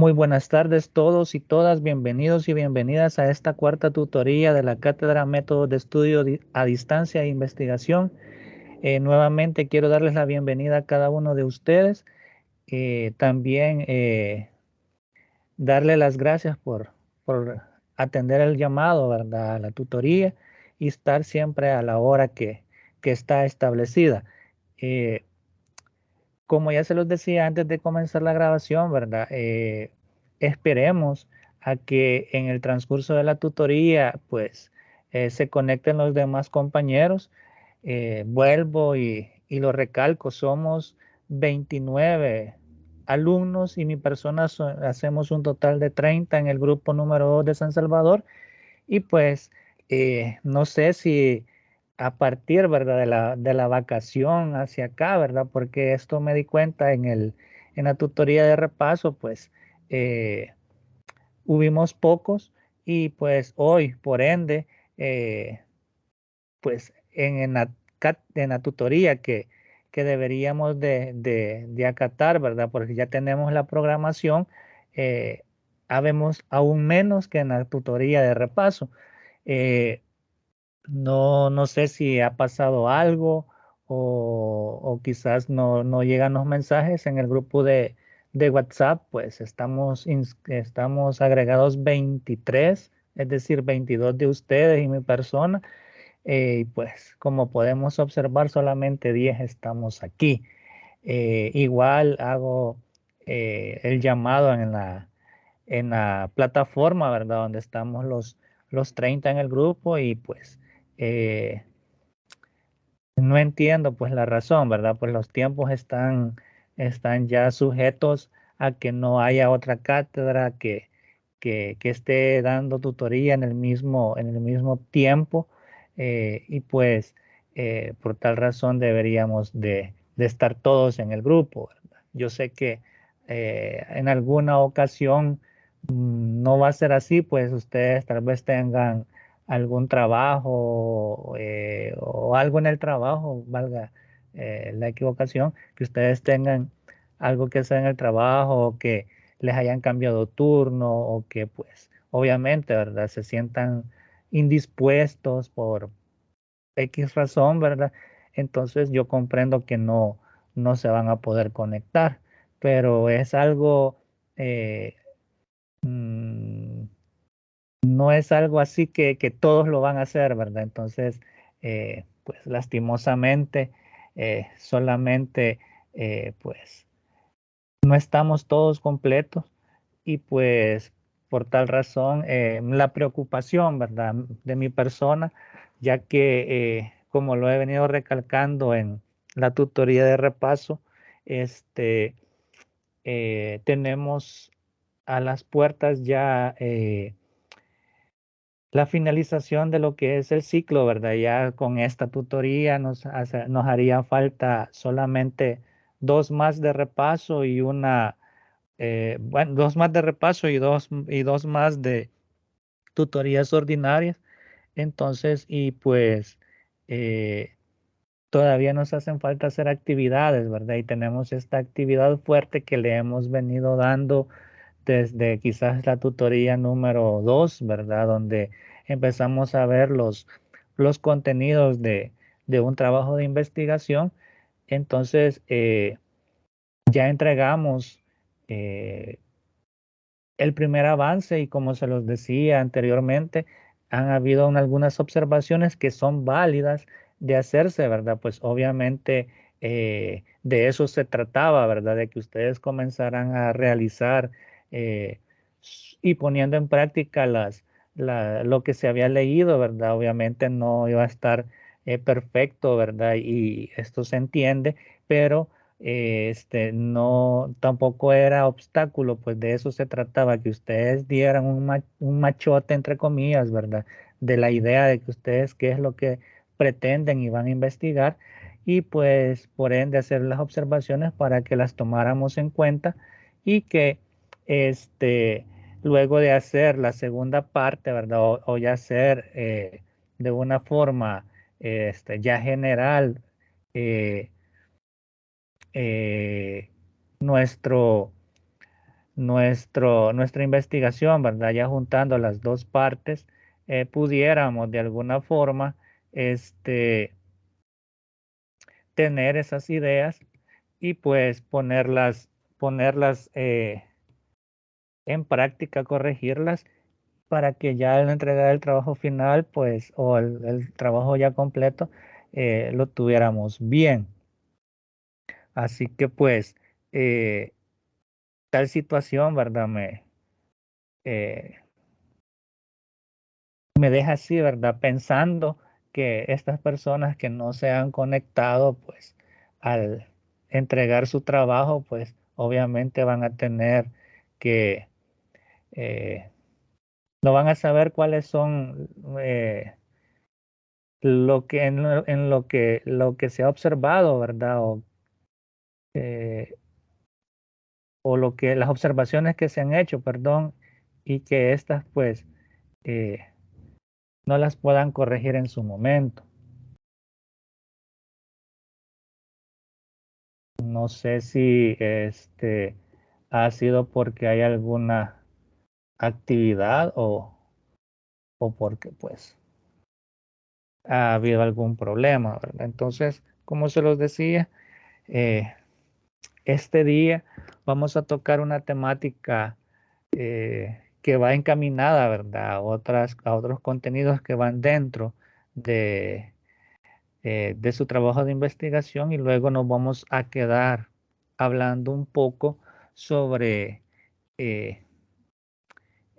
Muy buenas tardes todos y todas, bienvenidos y bienvenidas a esta cuarta tutoría de la Cátedra Métodos de Estudio a Distancia e Investigación. Nuevamente quiero darles la bienvenida a cada uno de ustedes. También darle las gracias por atender el llamado, ¿verdad? A la tutoría y estar siempre a la hora que está establecida. Eh, Como ya se los decía antes de comenzar la grabación, ¿verdad? Esperemos a que en el transcurso de la tutoría, pues, se conecten los demás compañeros. Vuelvo y lo recalco, somos 29 alumnos y mi persona hacemos un total de 30 en el grupo número 2 de San Salvador. Y pues no sé si a partir, ¿verdad? De la vacación hacia acá, ¿verdad? Porque esto me di cuenta en la tutoría de repaso, pues eh, hubimos pocos y pues hoy, por ende, eh, pues en la tutoría que deberíamos de acatar, ¿verdad? Porque ya tenemos la programación, eh, habemos aún menos que en la tutoría de repaso. Eh, no sé si ha pasado algo o quizás no llegan los mensajes en el grupo de WhatsApp, pues estamos agregados 23, es decir, 22 de ustedes y mi persona. Y pues como podemos observar, solamente 10 estamos aquí. Igual hago el llamado en la plataforma, ¿verdad? Donde estamos los 30 en el grupo y pues eh, no entiendo pues la razón, ¿verdad? Pues los tiempos están ya sujetos a que no haya otra cátedra que esté dando tutoría en el mismo tiempo, y pues por tal razón deberíamos de estar todos en el grupo, ¿verdad? Yo sé que en alguna ocasión no va a ser así, pues ustedes tal vez tengan algún trabajo, o algo en el trabajo, valga la equivocación, que ustedes tengan algo que hacer en el trabajo o que les hayan cambiado turno o que pues obviamente, ¿verdad? Se sientan indispuestos por X razón, ¿verdad? Entonces yo comprendo que no se van a poder conectar, pero es algo, eh, mm, no es algo así que todos lo van a hacer, ¿verdad? Entonces, pues lastimosamente, solamente, pues no estamos todos completos y pues por tal razón la preocupación, ¿verdad? De mi persona, ya que como lo he venido recalcando en la tutoría de repaso, este, tenemos a las puertas ya la finalización de lo que es el ciclo, ¿verdad? Ya con esta tutoría nos haría falta solamente dos más de repaso y bueno, dos más de repaso y dos más de tutorías ordinarias. Entonces, y pues eh, todavía nos hacen falta hacer actividades, ¿verdad? Y tenemos esta actividad fuerte que le hemos venido dando desde quizás la tutoría número 2, ¿verdad? Donde empezamos a ver los contenidos de un trabajo de investigación. Entonces, ya entregamos eh, el primer avance y como se los decía anteriormente, han habido algunas observaciones que son válidas de hacerse, ¿verdad? Pues obviamente de eso se trataba, ¿verdad? De que ustedes comenzaran a realizar eh, y poniendo en práctica lo que se había leído, ¿verdad? Obviamente no iba a estar perfecto, ¿verdad? Y esto se entiende, pero no, tampoco era obstáculo, pues de eso se trataba, que ustedes dieran un machote, entre comillas, ¿verdad? De la idea de que ustedes qué es lo que pretenden y van a investigar, y pues por ende hacer las observaciones para que las tomáramos en cuenta y que este, luego de hacer la segunda parte, ¿verdad? O ya hacer de una forma ya general, eh, nuestro, nuestra investigación, ¿verdad? Ya juntando las dos partes, pudiéramos de alguna forma tener esas ideas y pues ponerlas en práctica, corregirlas para que ya al entregar el trabajo final, pues, o el trabajo ya completo, lo tuviéramos bien. Así que pues, eh, tal situación, ¿verdad? Eh, me deja así, ¿verdad? Pensando que estas personas que no se han conectado, pues, al entregar su trabajo, pues, obviamente van a tener que, eh, no van a saber cuáles son lo que se ha observado, ¿verdad? Eh, o las observaciones que se han hecho, perdón, y que estas, pues, eh, no las puedan corregir en su momento. No sé si ha sido porque hay alguna actividad o porque pues ha habido algún problema, ¿verdad? Entonces, como se los decía, eh, este día vamos a tocar una temática que va encaminada, ¿verdad? A otros contenidos que van dentro de, de su trabajo de investigación y luego nos vamos a quedar hablando un poco sobre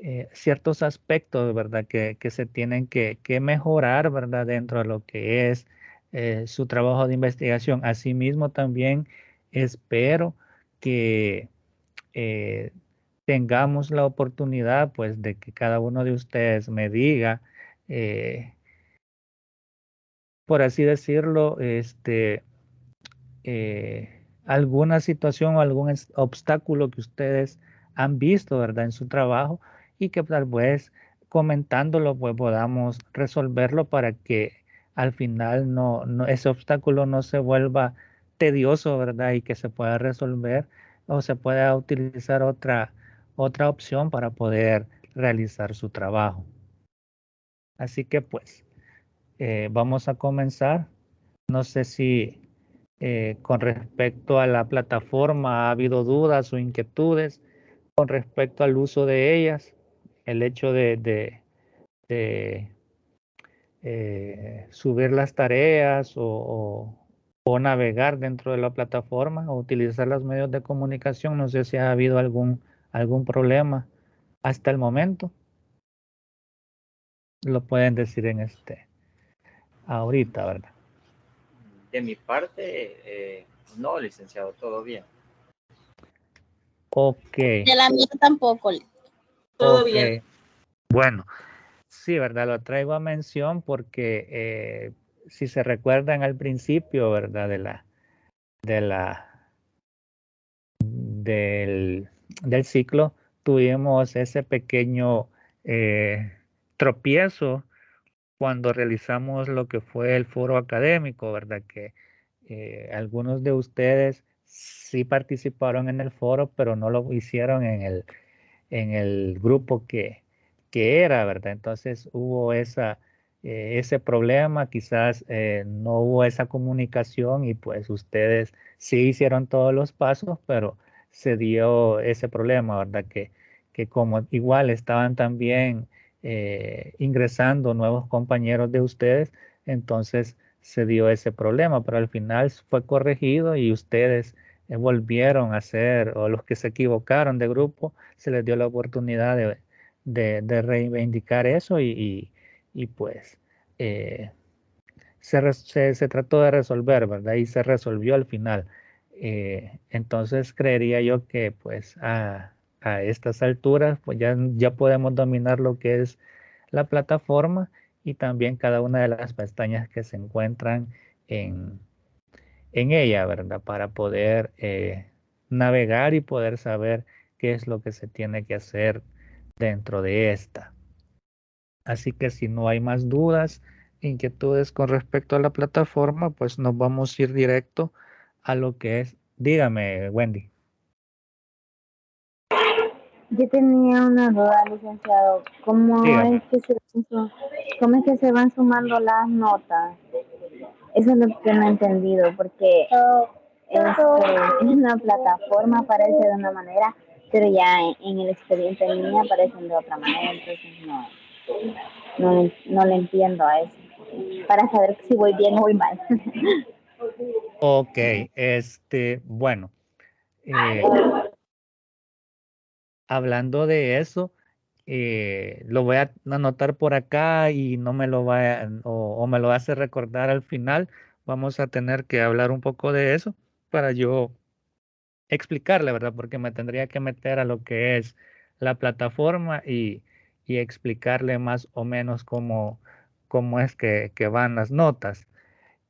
eh, ciertos aspectos, ¿verdad? Que se tienen que mejorar, ¿verdad? Dentro de lo que es su trabajo de investigación. Asimismo, también espero que eh, tengamos la oportunidad, pues, de que cada uno de ustedes me diga, eh, por así decirlo, alguna situación o algún obstáculo que ustedes han visto, ¿verdad? En su trabajo y que tal vez comentándolo, pues podamos resolverlo para que al final ese obstáculo no se vuelva tedioso, ¿verdad? Y que se pueda resolver o se pueda utilizar otra opción para poder realizar su trabajo. Así que pues vamos a comenzar. No sé si con respecto a la plataforma ha habido dudas o inquietudes con respecto al uso de ellas, el hecho de, subir las tareas o navegar dentro de la plataforma o utilizar los medios de comunicación. No sé si ha habido algún problema hasta el momento. Lo pueden decir ahorita, ¿verdad? De mi parte, no, licenciado, todo bien. Ok. De la mía tampoco. Todo bien. Bueno, sí, ¿verdad? Lo traigo a mención porque si se recuerdan al principio, ¿verdad? De la, del ciclo, tuvimos ese pequeño tropiezo cuando realizamos lo que fue el foro académico, ¿verdad? Que algunos de ustedes sí participaron en el foro, pero no lo hicieron en el grupo que era, ¿verdad? Entonces hubo ese problema, quizás no hubo esa comunicación y pues ustedes sí hicieron todos los pasos, pero se dio ese problema, ¿verdad? Que como igual estaban también ingresando nuevos compañeros de ustedes, entonces se dio ese problema, pero al final fue corregido y ustedes volvieron a ser, o los que se equivocaron de grupo, se les dio la oportunidad de reivindicar eso y pues eh, se trató de resolver, ¿verdad? Y se resolvió al final. Entonces creería yo que pues a estas alturas pues ya podemos dominar lo que es la plataforma y también cada una de las pestañas que se encuentran en, en ella, ¿verdad? Para poder navegar y poder saber qué es lo que se tiene que hacer dentro de esta. Así que si no hay más dudas, inquietudes con respecto a la plataforma, pues nos vamos a ir directo a lo que es. Dígame, Wendy. Yo tenía una duda, licenciado. Dígame. ¿Cómo es que se van sumando las notas? Eso es lo que no he entendido, porque en una plataforma aparece de una manera, pero ya en el expediente en línea aparecen de otra manera, entonces no le entiendo a eso. Para saber si voy bien o voy mal. Ok, bueno, hablando de eso, lo voy a anotar por acá y no me lo vaya o me lo hace recordar al final. Vamos a tener que hablar un poco de eso para yo explicarle, ¿verdad? Porque me tendría que meter a lo que es la plataforma y explicarle más o menos cómo es que van las notas.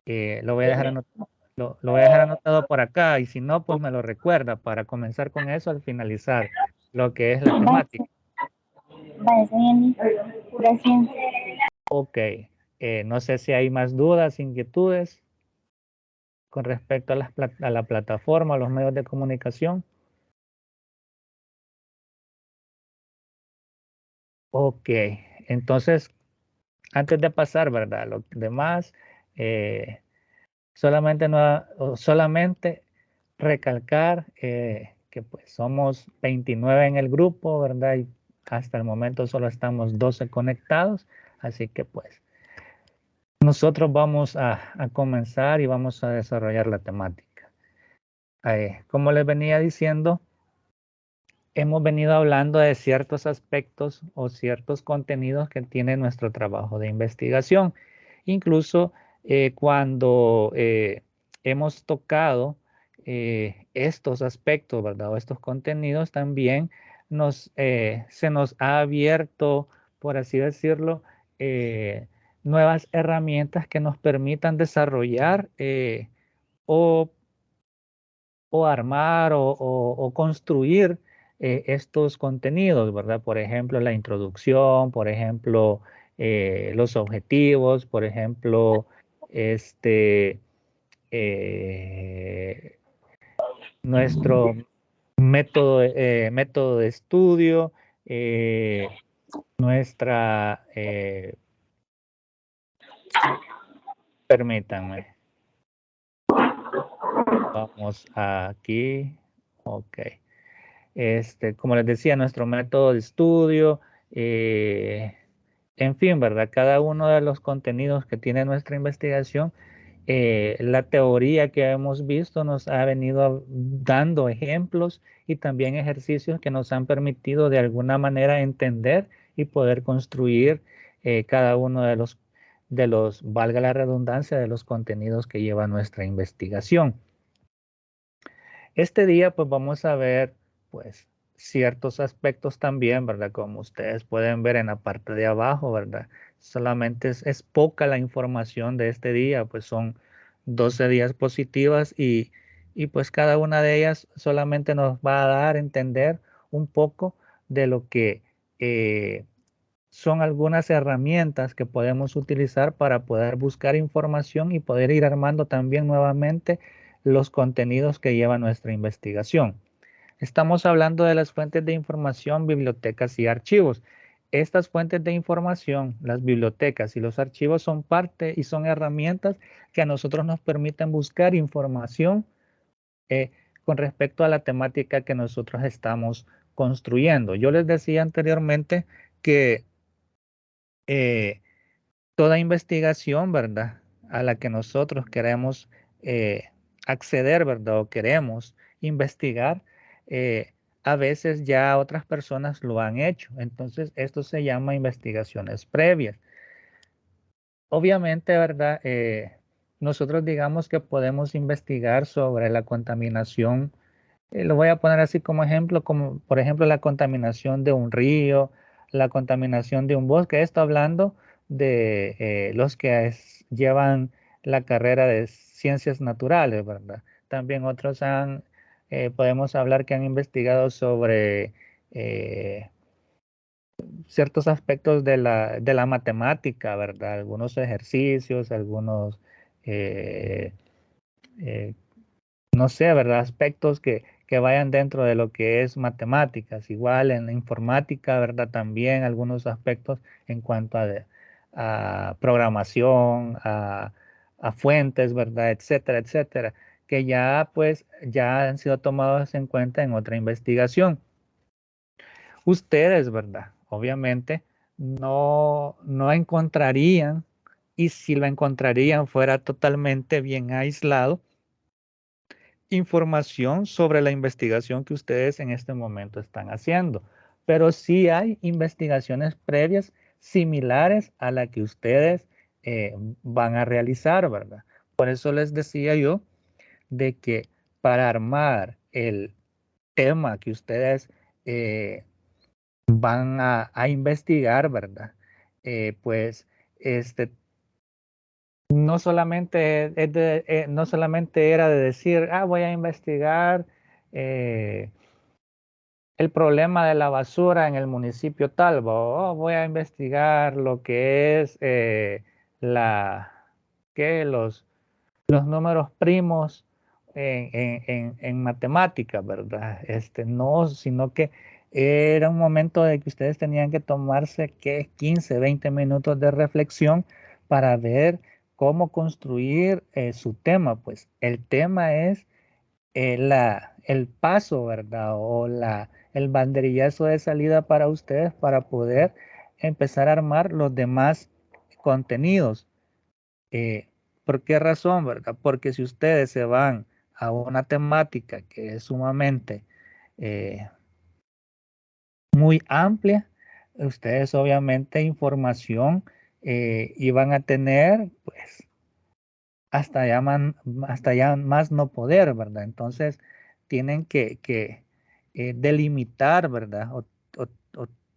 Lo voy a dejar anotado. Lo voy a dejar anotado por acá y si no, pues me lo recuerda para comenzar con eso al finalizar lo que es la temática. Vale, bien. Gracias. Ok, no sé si hay más dudas, inquietudes con respecto a a la plataforma, a los medios de comunicación. Ok, entonces, antes de pasar, ¿verdad? Lo demás, eh, solamente recalcar que pues somos 29 en el grupo, ¿verdad? Y hasta el momento solo estamos 12 conectados, así que pues nosotros vamos a comenzar y vamos a desarrollar la temática. Como les venía diciendo, hemos venido hablando de ciertos aspectos o ciertos contenidos que tiene nuestro trabajo de investigación. Incluso cuando hemos tocado estos aspectos, ¿verdad? O estos contenidos también se nos ha abierto, por así decirlo, nuevas herramientas que nos permitan desarrollar o armar o construir estos contenidos, ¿verdad? Por ejemplo, la introducción, por ejemplo, los objetivos, por ejemplo, este, eh, nuestro método de estudio, nuestra, permítanme, vamos aquí, ok. Como les decía, nuestro método de estudio, en fin, ¿verdad? Cada uno de los contenidos que tiene nuestra investigación, la teoría que hemos visto nos ha venido dando ejemplos y también ejercicios que nos han permitido de alguna manera entender y poder construir cada uno valga la redundancia, de los contenidos que lleva nuestra investigación. Este día pues vamos a ver pues ciertos aspectos también, ¿verdad? Como ustedes pueden ver en la parte de abajo, ¿verdad? Solamente es poca la información de este día, pues son 12 días positivas y pues cada una de ellas solamente nos va a dar a entender un poco de lo que son algunas herramientas que podemos utilizar para poder buscar información y poder ir armando también nuevamente los contenidos que lleva nuestra investigación. Estamos hablando de las fuentes de información, bibliotecas y archivos. Estas fuentes de información, las bibliotecas y los archivos son parte y son herramientas que a nosotros nos permiten buscar información eh, con respecto a la temática que nosotros estamos construyendo. Yo les decía anteriormente que eh, toda investigación, ¿verdad? A la que nosotros queremos eh, acceder, ¿verdad? O queremos investigar, a veces ya otras personas lo han hecho. Entonces, esto se llama investigaciones previas. Obviamente, ¿verdad? Nosotros digamos que podemos investigar sobre la contaminación. Lo voy a poner así como ejemplo, como por ejemplo la contaminación de un río, la contaminación de un bosque. Esto hablando de los que llevan la carrera de ciencias naturales, ¿verdad? También podemos hablar que han investigado sobre ciertos aspectos de la matemática, ¿verdad? Algunos ejercicios, algunos, eh, no sé, ¿verdad? Aspectos que que vayan dentro de lo que es matemáticas. Igual en la informática, ¿verdad? También algunos aspectos en cuanto a programación, a fuentes, ¿verdad? Etcétera, etcétera, que ya pues ya han sido tomados en cuenta en otra investigación. Ustedes, ¿verdad? Obviamente no encontrarían, y si lo encontrarían fuera totalmente bien aislado, información sobre la investigación que ustedes en este momento están haciendo. Pero sí hay investigaciones previas similares a la que ustedes van a realizar, ¿verdad? Por eso les decía yo de que para armar el tema que ustedes van a investigar, ¿verdad? Pues este, no solamente, no solamente era de decir, voy a investigar el problema de la basura en el municipio tal, o voy a investigar lo que es que los números primos en matemáticas, ¿verdad? No, sino que era un momento de que ustedes tenían que tomarse, ¿qué? 15, 20 minutos de reflexión para ver cómo construir su tema. Pues el tema es el paso, ¿verdad? O el banderillazo de salida para ustedes para poder empezar a armar los demás contenidos. Eh, ¿Por qué razón, verdad? Porque si ustedes se van a una temática que es sumamente eh, muy amplia, ustedes obviamente información iban a tener, pues, hasta ya más no poder, ¿verdad? Entonces, tienen que delimitar, ¿verdad? O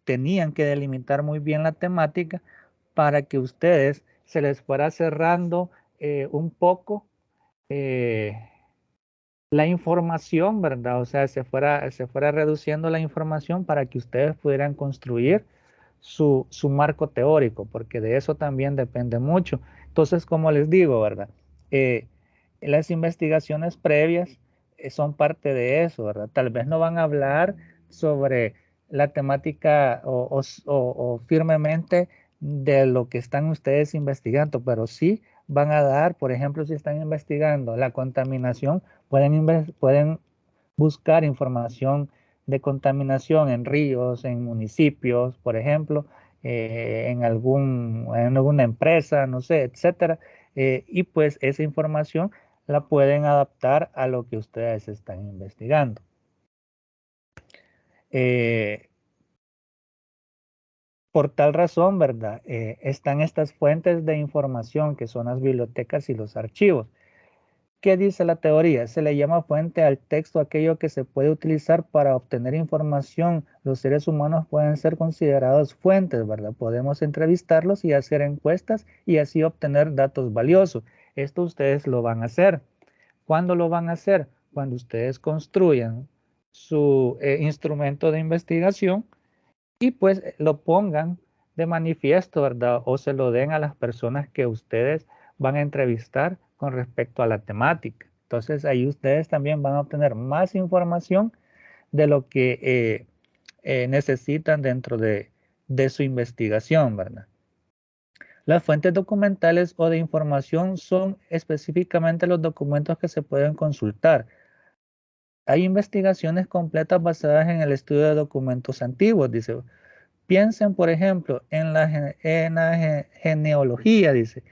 tenían que delimitar muy bien la temática para que ustedes se les fuera cerrando un poco la información, ¿verdad? O sea, se fuera reduciendo la información para que ustedes pudieran construir su marco teórico, porque de eso también depende mucho. Entonces, como les digo, ¿verdad? Eh, las investigaciones previas son parte de eso, ¿verdad? Tal vez no van a hablar sobre la temática o firmemente de lo que están ustedes investigando, pero sí van a dar, por ejemplo, si están investigando la contaminación, pueden buscar información de contaminación en ríos, en municipios, por ejemplo, en alguna empresa, no sé, etcétera. Y pues esa información la pueden adaptar a lo que ustedes están investigando. Por tal razón, ¿verdad? Están estas fuentes de información que son las bibliotecas y los archivos. ¿Qué dice la teoría? Se le llama fuente al texto aquello que se puede utilizar para obtener información. Los seres humanos pueden ser considerados fuentes, ¿verdad? Podemos entrevistarlos y hacer encuestas y así obtener datos valiosos. Esto ustedes lo van a hacer. ¿Cuándo lo van a hacer? Cuando ustedes construyan su instrumento de investigación y pues lo pongan de manifiesto, ¿verdad? O se lo den a las personas que ustedes van a entrevistar con respecto a la temática. Entonces ahí ustedes también van a obtener más información de lo que necesitan dentro de su investigación, ¿verdad? Las fuentes documentales o de información son específicamente los documentos que se pueden consultar. Hay investigaciones completas basadas en el estudio de documentos antiguos, dice. Piensen, por ejemplo, en la genealogía, dice.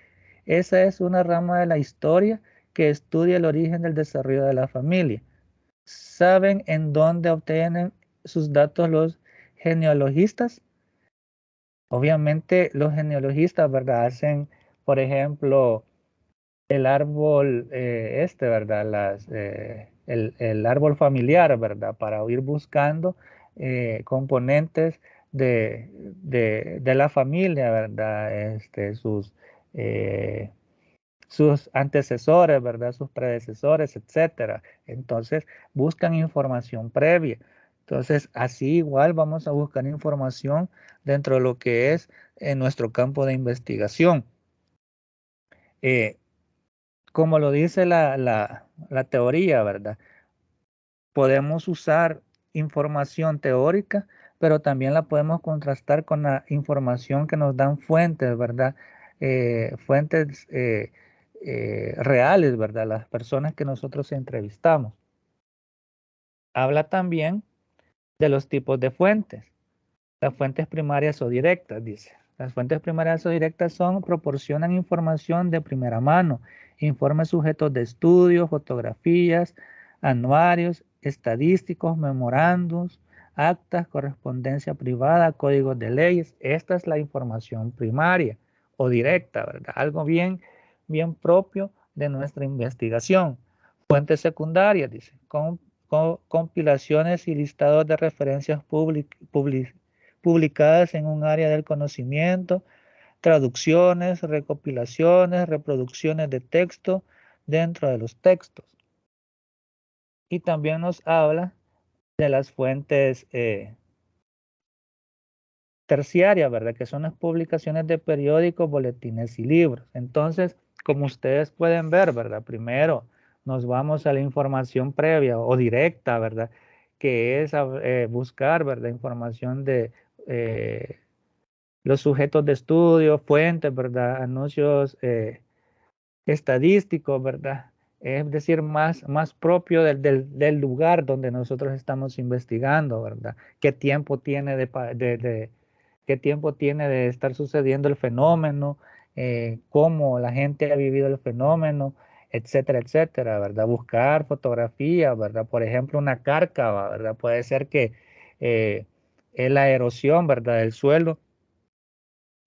Esa es una rama de la historia que estudia el origen del desarrollo de la familia. ¿Saben en dónde obtienen sus datos los genealogistas? Obviamente los genealogistas, ¿verdad? Hacen, por ejemplo, el árbol, ¿verdad? El árbol familiar, ¿verdad? Para ir buscando componentes de la familia, ¿verdad? Eh, sus antecesores, ¿verdad? Sus predecesores, etcétera. Entonces, buscan información previa. Entonces, así igual vamos a buscar información dentro de lo que es nuestro campo de investigación. Como lo dice la teoría, ¿verdad? podemos usar información teórica, pero también la podemos contrastar con la información que nos dan fuentes, ¿verdad? Fuentes reales, ¿verdad? Las personas que nosotros entrevistamos. Habla también de los tipos de fuentes. Las fuentes primarias o directas, dice. Las fuentes primarias o directas proporcionan información de primera mano, informes sujetos de estudio, fotografías, anuarios, estadísticos, memorandos, actas, correspondencia privada, códigos de leyes. Esta es la información primaria o directa, ¿verdad? Algo bien propio de nuestra investigación. Fuentes secundarias, dice, compilaciones y listados de referencias publicadas en un área del conocimiento, traducciones, recopilaciones, reproducciones de texto dentro de los textos. Y también nos habla de las fuentes terciarias, ¿verdad? Que son las publicaciones de periódicos, boletines y libros. Entonces, como ustedes pueden ver, ¿verdad? Primero nos vamos a la información previa o directa, ¿verdad? Que es buscar, ¿verdad? Información de los sujetos de estudio, fuentes, ¿verdad? Anuncios estadísticos, ¿verdad? Es decir, más propio del lugar donde nosotros estamos investigando, ¿verdad? ¿Qué tiempo tiene qué tiempo tiene de estar sucediendo el fenómeno? ¿Cómo la gente ha vivido el fenómeno? Etcétera, etcétera, ¿verdad? Buscar fotografías, ¿verdad? Por ejemplo, una cárcava, ¿verdad? Puede ser que es la erosión, ¿verdad? Del suelo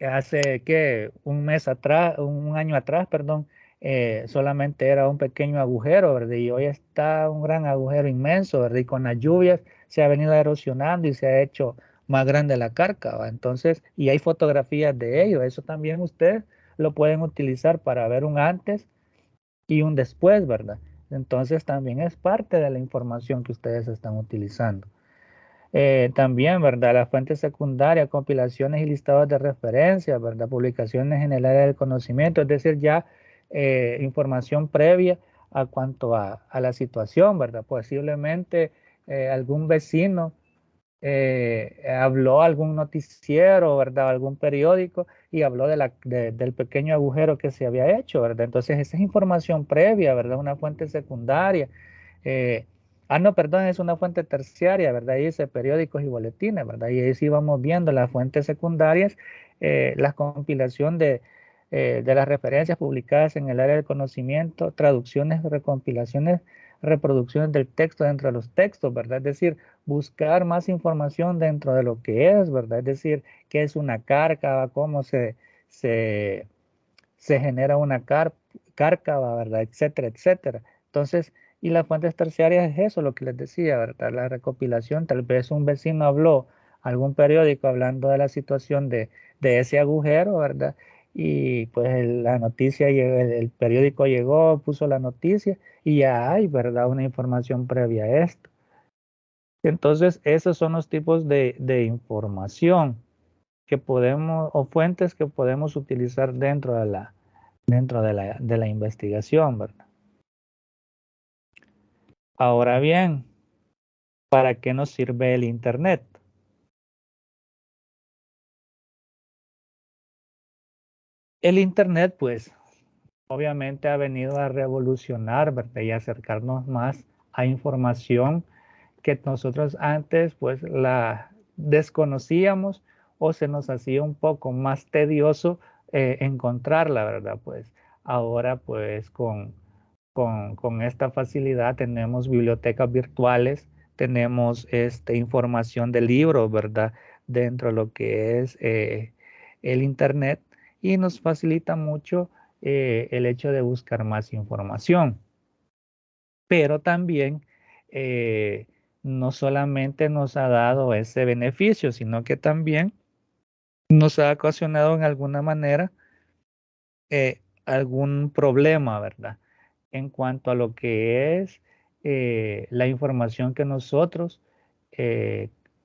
hace que un año atrás, perdón, solamente era un pequeño agujero, ¿verdad? Y hoy está un gran agujero inmenso, ¿verdad? Y con las lluvias se ha venido erosionando y se ha hecho más grande la cárcava. Entonces, y hay fotografías de ello. Eso también ustedes lo pueden utilizar para ver un antes y un después, ¿verdad? Entonces, también es parte de la información que ustedes están utilizando. También, ¿verdad? Las fuentes secundarias, compilaciones y listados de referencia, ¿verdad? Publicaciones en el área del conocimiento, es decir, ya información previa a cuanto a la situación, ¿verdad? Posiblemente algún vecino habló algún noticiero, ¿verdad? Algún periódico y habló del pequeño agujero que se había hecho, ¿verdad? Entonces, esa es información previa, ¿verdad? Una fuente secundaria. Eh, no, perdón, es una fuente terciaria, ¿verdad? Ahí dice periódicos y boletines, ¿verdad? Y ahí sí vamos viendo las fuentes secundarias, la compilación de las referencias publicadas en el área del conocimiento, traducciones, recompilaciones, reproducciones del texto dentro de los textos, ¿verdad? Es decir, buscar más información dentro de lo que es, ¿verdad? Es decir, qué es una cárcava, cómo se, se genera una cárcava, ¿verdad? Etcétera, etcétera. Entonces, y las fuentes terciarias es eso, lo que les decía, ¿verdad? La recopilación, tal vez un vecino habló, algún periódico hablando de la situación de ese agujero, ¿verdad? Y pues la noticia, el periódico llegó, puso la noticia y ya hay, ¿verdad? Una información previa a esto. Entonces, esos son los tipos de información que podemos, o fuentes que podemos utilizar dentro de la investigación, ¿verdad? Ahora bien, ¿para qué nos sirve el Internet? El Internet, pues, obviamente ha venido a revolucionar, ¿verdad? Y acercarnos más a información que nosotros antes, pues, la desconocíamos o se nos hacía un poco más tedioso encontrarla, ¿verdad? Pues, ahora, pues, con esta facilidad tenemos bibliotecas virtuales, tenemos información de libros, ¿verdad? Dentro de lo que es el Internet y nos facilita mucho el hecho de buscar más información. Pero también no solamente nos ha dado ese beneficio, sino que también nos ha ocasionado en alguna manera algún problema, ¿verdad? En cuanto a lo que es la información que nosotros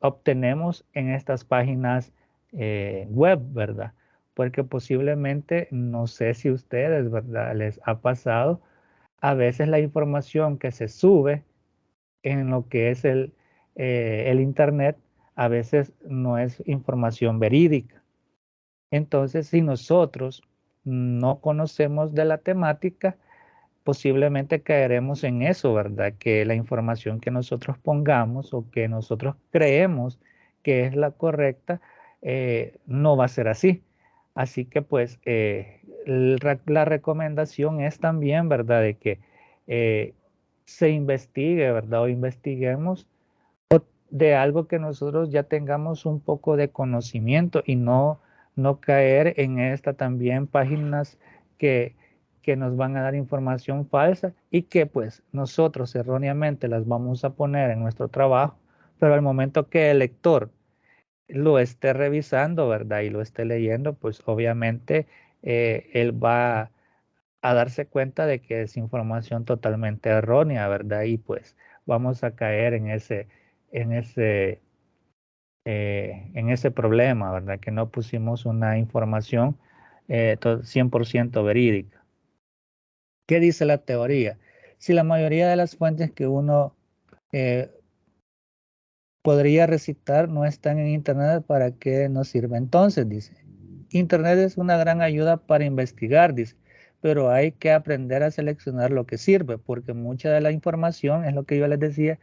obtenemos en estas páginas web, ¿verdad? Porque posiblemente, no sé si ustedes, ¿verdad? Les ha pasado, a veces la información que se sube en lo que es el Internet a veces no es información verídica. Entonces, si nosotros no conocemos de la temática, posiblemente caeremos en eso, ¿verdad? Que la información que nosotros pongamos o que nosotros creemos que es la correcta, no va a ser así. Así que pues la recomendación es también, ¿verdad? De que se investigue, ¿verdad? O investiguemos de algo que nosotros ya tengamos un poco de conocimiento y no caer en esta también páginas que, que nos van a dar información falsa y que pues nosotros erróneamente las vamos a poner en nuestro trabajo, pero al momento que el lector lo esté revisando, ¿verdad? Y lo esté leyendo, pues obviamente él va a darse cuenta de que es información totalmente errónea, ¿verdad? Y pues vamos a caer en ese, en ese problema, ¿verdad? Que no pusimos una información 100% verídica. ¿Qué dice la teoría? Si la mayoría de las fuentes que uno eh, podría recitar no están en Internet, ¿para qué nos sirve entonces? Dice. Internet es una gran ayuda para investigar, dice, pero hay que aprender a seleccionar lo que sirve, porque mucha de la información, es lo que yo les decía,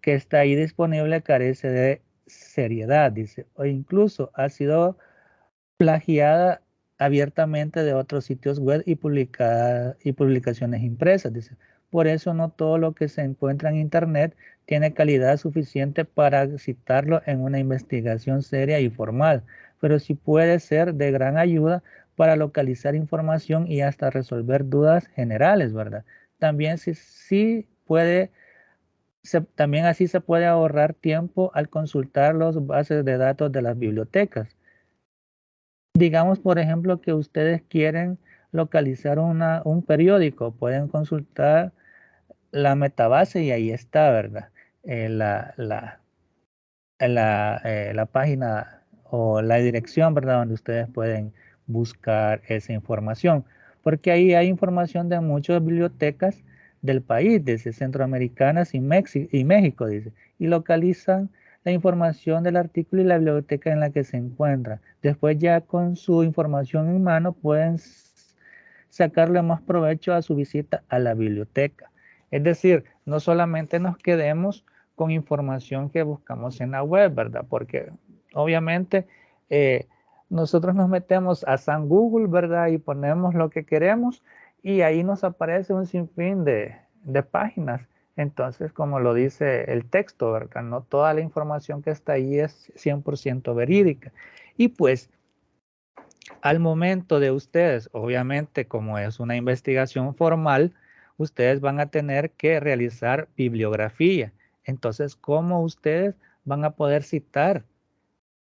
que está ahí disponible carece de seriedad, dice, o incluso ha sido plagiada abiertamente de otros sitios web y publicaciones impresas, dice. Por eso no todo lo que se encuentra en Internet tiene calidad suficiente para citarlo en una investigación seria y formal, pero sí puede ser de gran ayuda para localizar información y hasta resolver dudas generales, ¿verdad? También sí puede también así se puede ahorrar tiempo al consultar las bases de datos de las bibliotecas. Digamos, por ejemplo, que ustedes quieren localizar un periódico, pueden consultar la metabase y ahí está, ¿verdad? La página o la dirección, ¿verdad? Donde ustedes pueden buscar esa información. Porque ahí hay información de muchas bibliotecas del país, desde centroamericanas y México, dice. Y localizan la información del artículo y la biblioteca en la que se encuentra. Después ya con su información en mano pueden sacarle más provecho a su visita a la biblioteca. Es decir, no solamente nos quedemos con información que buscamos en la web, ¿verdad? Porque obviamente nosotros nos metemos a San Google, ¿verdad? Y ponemos lo que queremos y ahí nos aparece un sinfín de páginas. Entonces, como lo dice el texto, ¿verdad? No toda la información que está ahí es 100% verídica. Y pues al momento de ustedes, obviamente como es una investigación formal, ustedes van a tener que realizar bibliografía. Entonces, ¿cómo ustedes van a poder citar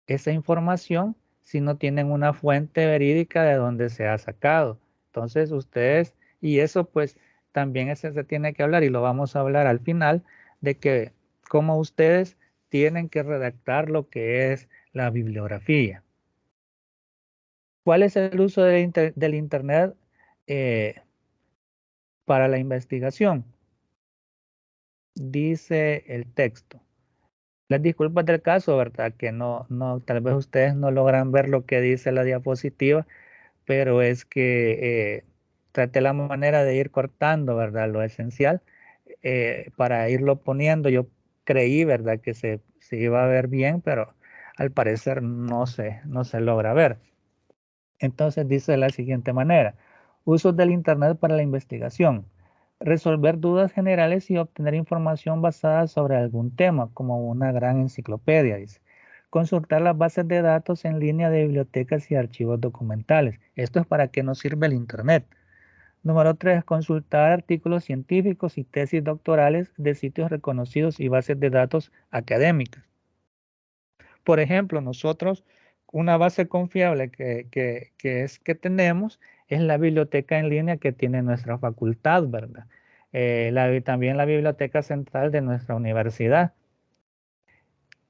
esa información si no tienen una fuente verídica de donde se ha sacado? Entonces, ustedes, y eso pues también se tiene que hablar y lo vamos a hablar al final, de que cómo ustedes tienen que redactar lo que es la bibliografía. ¿Cuál es el uso del Internet para la investigación? Dice el texto. Las disculpas del caso, ¿verdad? Que tal vez ustedes no logran ver lo que dice la diapositiva, pero es que traté la manera de ir cortando, ¿verdad? Lo esencial para irlo poniendo. Yo creí, ¿verdad? Que se iba a ver bien, pero al parecer no se logra ver. Entonces dice de la siguiente manera, usos del Internet para la investigación, resolver dudas generales y obtener información basada sobre algún tema, como una gran enciclopedia, dice. Consultar las bases de datos en línea de bibliotecas y archivos documentales. Esto es para qué nos sirve el Internet. Número 3, consultar artículos científicos y tesis doctorales de sitios reconocidos y bases de datos académicas. Por ejemplo, nosotros, una base confiable que tenemos es la biblioteca en línea que tiene nuestra facultad, ¿verdad? También la biblioteca central de nuestra universidad.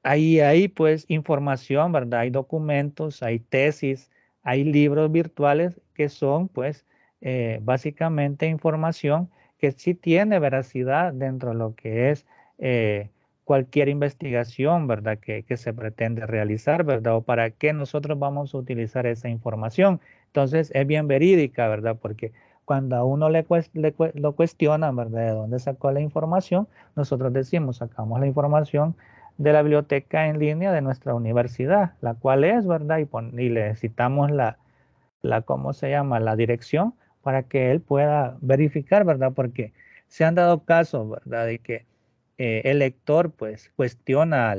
Ahí hay pues información, ¿verdad? Hay documentos, hay tesis, hay libros virtuales que son pues básicamente información que sí tiene veracidad dentro de lo que es cualquier investigación, ¿verdad? Que se pretende realizar, ¿verdad? O para qué nosotros vamos a utilizar esa información. Entonces, es bien verídica, ¿verdad? Porque cuando a uno lo cuestiona, ¿verdad? ¿De dónde sacó la información? Nosotros decimos, sacamos la información de la biblioteca en línea de nuestra universidad, la cual es, ¿verdad? Y le citamos ¿cómo se llama? La dirección para que él pueda verificar, ¿verdad? Porque se han dado casos, ¿verdad? De que el lector, pues, cuestiona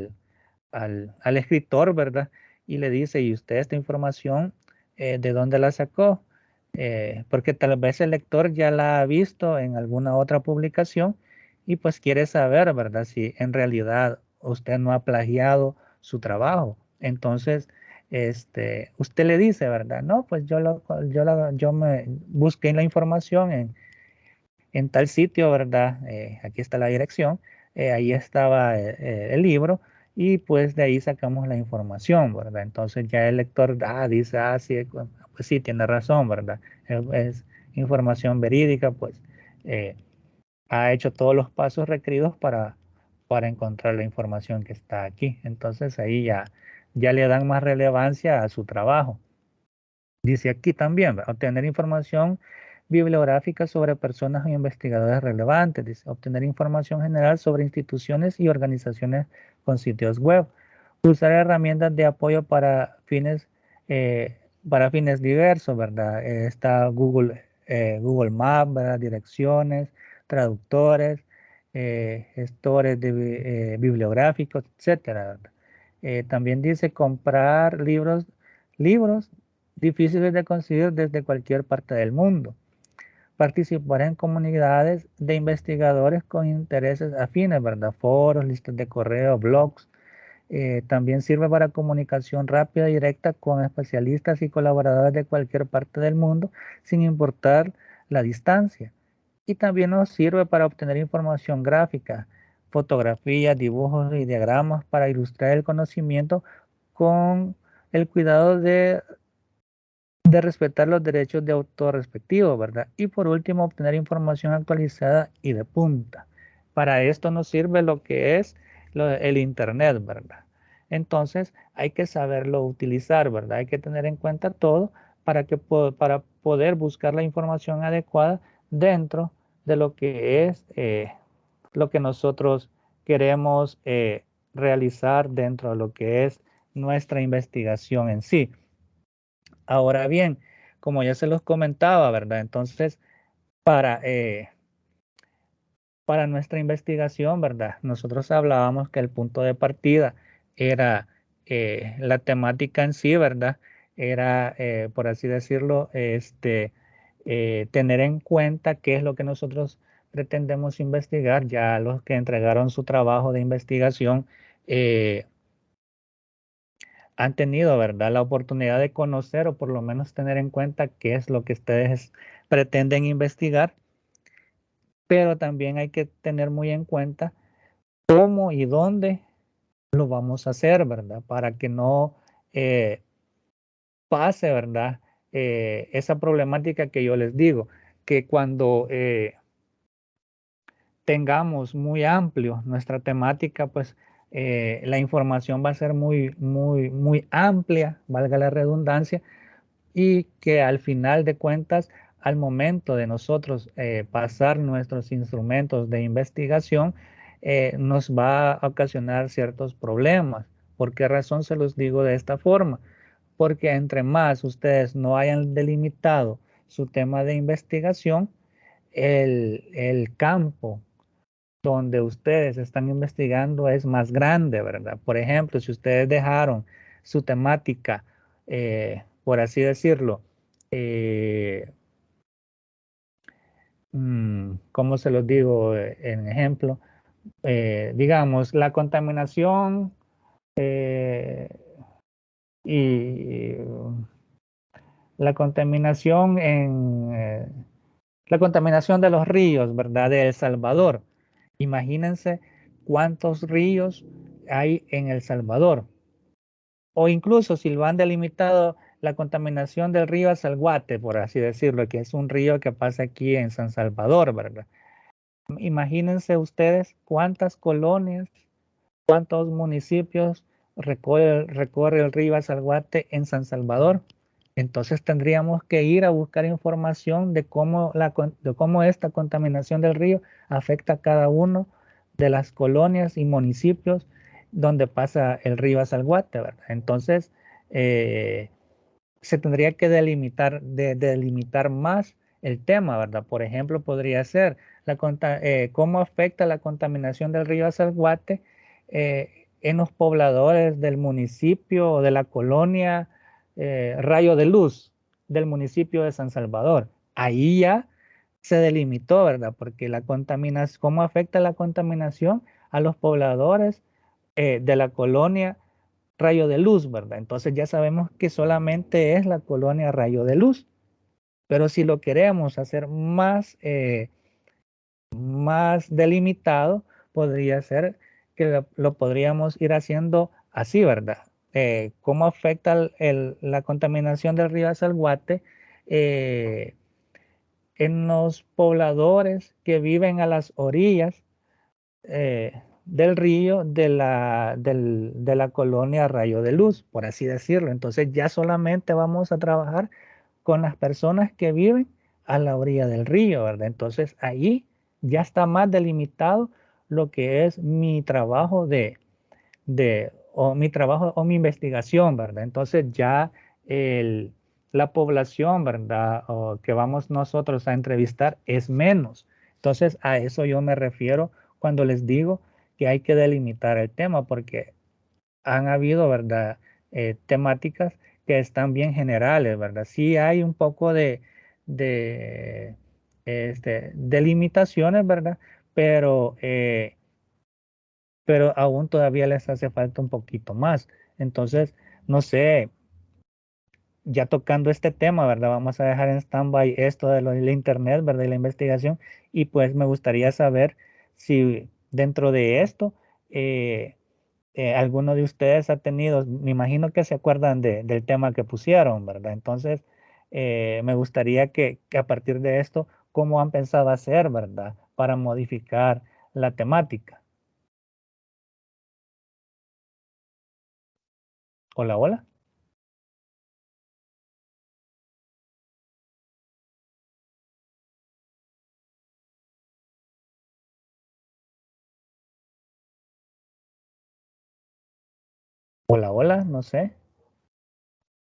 al escritor, ¿verdad? Y le dice, ¿y usted esta información de dónde la sacó? Porque tal vez el lector ya la ha visto en alguna otra publicación y pues quiere saber, ¿verdad? Si en realidad usted no ha plagiado su trabajo. Entonces, usted le dice, ¿verdad? No, pues yo me busqué la información en tal sitio, ¿verdad? Aquí está la dirección, ahí estaba el libro y pues de ahí sacamos la información, ¿verdad? Entonces ya el lector dice, sí, pues sí, tiene razón, ¿verdad? Es información verídica, pues ha hecho todos los pasos requeridos para encontrar la información que está aquí. Entonces ahí ya le dan más relevancia a su trabajo. Dice aquí también, obtener información bibliográfica sobre personas e investigadores relevantes. Dice, obtener información general sobre instituciones y organizaciones con sitios web. Usar herramientas de apoyo eh, para fines diversos, ¿verdad? Está Google Maps, ¿verdad? Direcciones, traductores, gestores bibliográficos, etcétera, ¿verdad? También dice comprar libros difíciles de conseguir desde cualquier parte del mundo. Participar en comunidades de investigadores con intereses afines, ¿verdad? Foros, listas de correo, blogs. También sirve para comunicación rápida y directa con especialistas y colaboradores de cualquier parte del mundo, sin importar la distancia. Y también nos sirve para obtener información gráfica, fotografías, dibujos y diagramas para ilustrar el conocimiento con el cuidado de respetar los derechos de autor respectivos, ¿verdad? Y por último, obtener información actualizada y de punta. Para esto nos sirve lo que es el Internet, ¿verdad? Entonces, hay que saberlo utilizar, ¿verdad? Hay que tener en cuenta todo para poder buscar la información adecuada dentro de lo que es lo que nosotros queremos realizar dentro de lo que es nuestra investigación en sí. Ahora bien, como ya se los comentaba, ¿verdad? Entonces, para, eh, para nuestra investigación, ¿verdad? Nosotros hablábamos que el punto de partida era la temática en sí, ¿verdad? Era, por así decirlo, tener en cuenta qué es lo que nosotros pretendemos investigar. Ya los que entregaron su trabajo de investigación han tenido, ¿verdad? La oportunidad de conocer o por lo menos tener en cuenta qué es lo que ustedes pretenden investigar, pero también hay que tener muy en cuenta cómo y dónde lo vamos a hacer, ¿verdad? Para que no pase, ¿verdad? Esa problemática que yo les digo, que cuando tengamos muy amplio nuestra temática, pues la información va a ser muy amplia, valga la redundancia, y que al final de cuentas, al momento de nosotros pasar nuestros instrumentos de investigación, nos va a ocasionar ciertos problemas. ¿Por qué razón se los digo de esta forma? Porque entre más ustedes no hayan delimitado su tema de investigación, el campo donde ustedes están investigando es más grande, ¿verdad? Por ejemplo, si ustedes dejaron su temática, por así decirlo, ¿cómo se los digo en ejemplo? Digamos, la contaminación eh, y la contaminación la contaminación de los ríos, ¿verdad? De El Salvador. Imagínense cuántos ríos hay en El Salvador. O incluso si lo han delimitado la contaminación del río Salguate, por así decirlo, que es un río que pasa aquí en San Salvador, ¿verdad? Imagínense ustedes cuántas colonias, cuántos municipios recorre el río Azalguate en San Salvador. Entonces tendríamos que ir a buscar información de cómo esta contaminación del río afecta a cada uno de las colonias y municipios donde pasa el río Azalguate, ¿verdad? Entonces, se tendría que delimitar más el tema, ¿verdad? Por ejemplo, podría ser cómo afecta la contaminación del río Azalguate en los pobladores del municipio o de la colonia Rayo de Luz del municipio de San Salvador. Ahí ya se delimitó, ¿verdad? Porque cómo afecta la contaminación a los pobladores de la colonia Rayo de Luz, ¿verdad? Entonces ya sabemos que solamente es la colonia Rayo de Luz. Pero si lo queremos hacer más delimitado, podría ser que lo podríamos ir haciendo así, ¿verdad? ¿Cómo afecta la contaminación del río Azalguate en los pobladores que viven a las orillas del río de la colonia Rayo de Luz, por así decirlo? Entonces ya solamente vamos a trabajar con las personas que viven a la orilla del río, ¿verdad? Entonces ahí ya está más delimitado lo que es mi trabajo o mi investigación, ¿verdad? Entonces ya la población, ¿verdad? O que vamos nosotros a entrevistar es menos. Entonces a eso yo me refiero cuando les digo que hay que delimitar el tema, porque han habido, ¿verdad? Temáticas que están bien generales, ¿verdad? Sí hay un poco de, de limitaciones, ¿verdad? Pero, pero aún todavía les hace falta un poquito más. Entonces, no sé, ya tocando este tema, ¿verdad? Vamos a dejar en stand-by esto de la internet, ¿verdad? Y la investigación. Y pues me gustaría saber si dentro de esto, alguno de ustedes ha tenido, me imagino que se acuerdan del tema que pusieron, ¿verdad? Entonces, me gustaría que a partir de esto, ¿cómo han pensado hacer, ¿verdad? Para modificar la temática. Hola, hola. Hola, hola, no sé.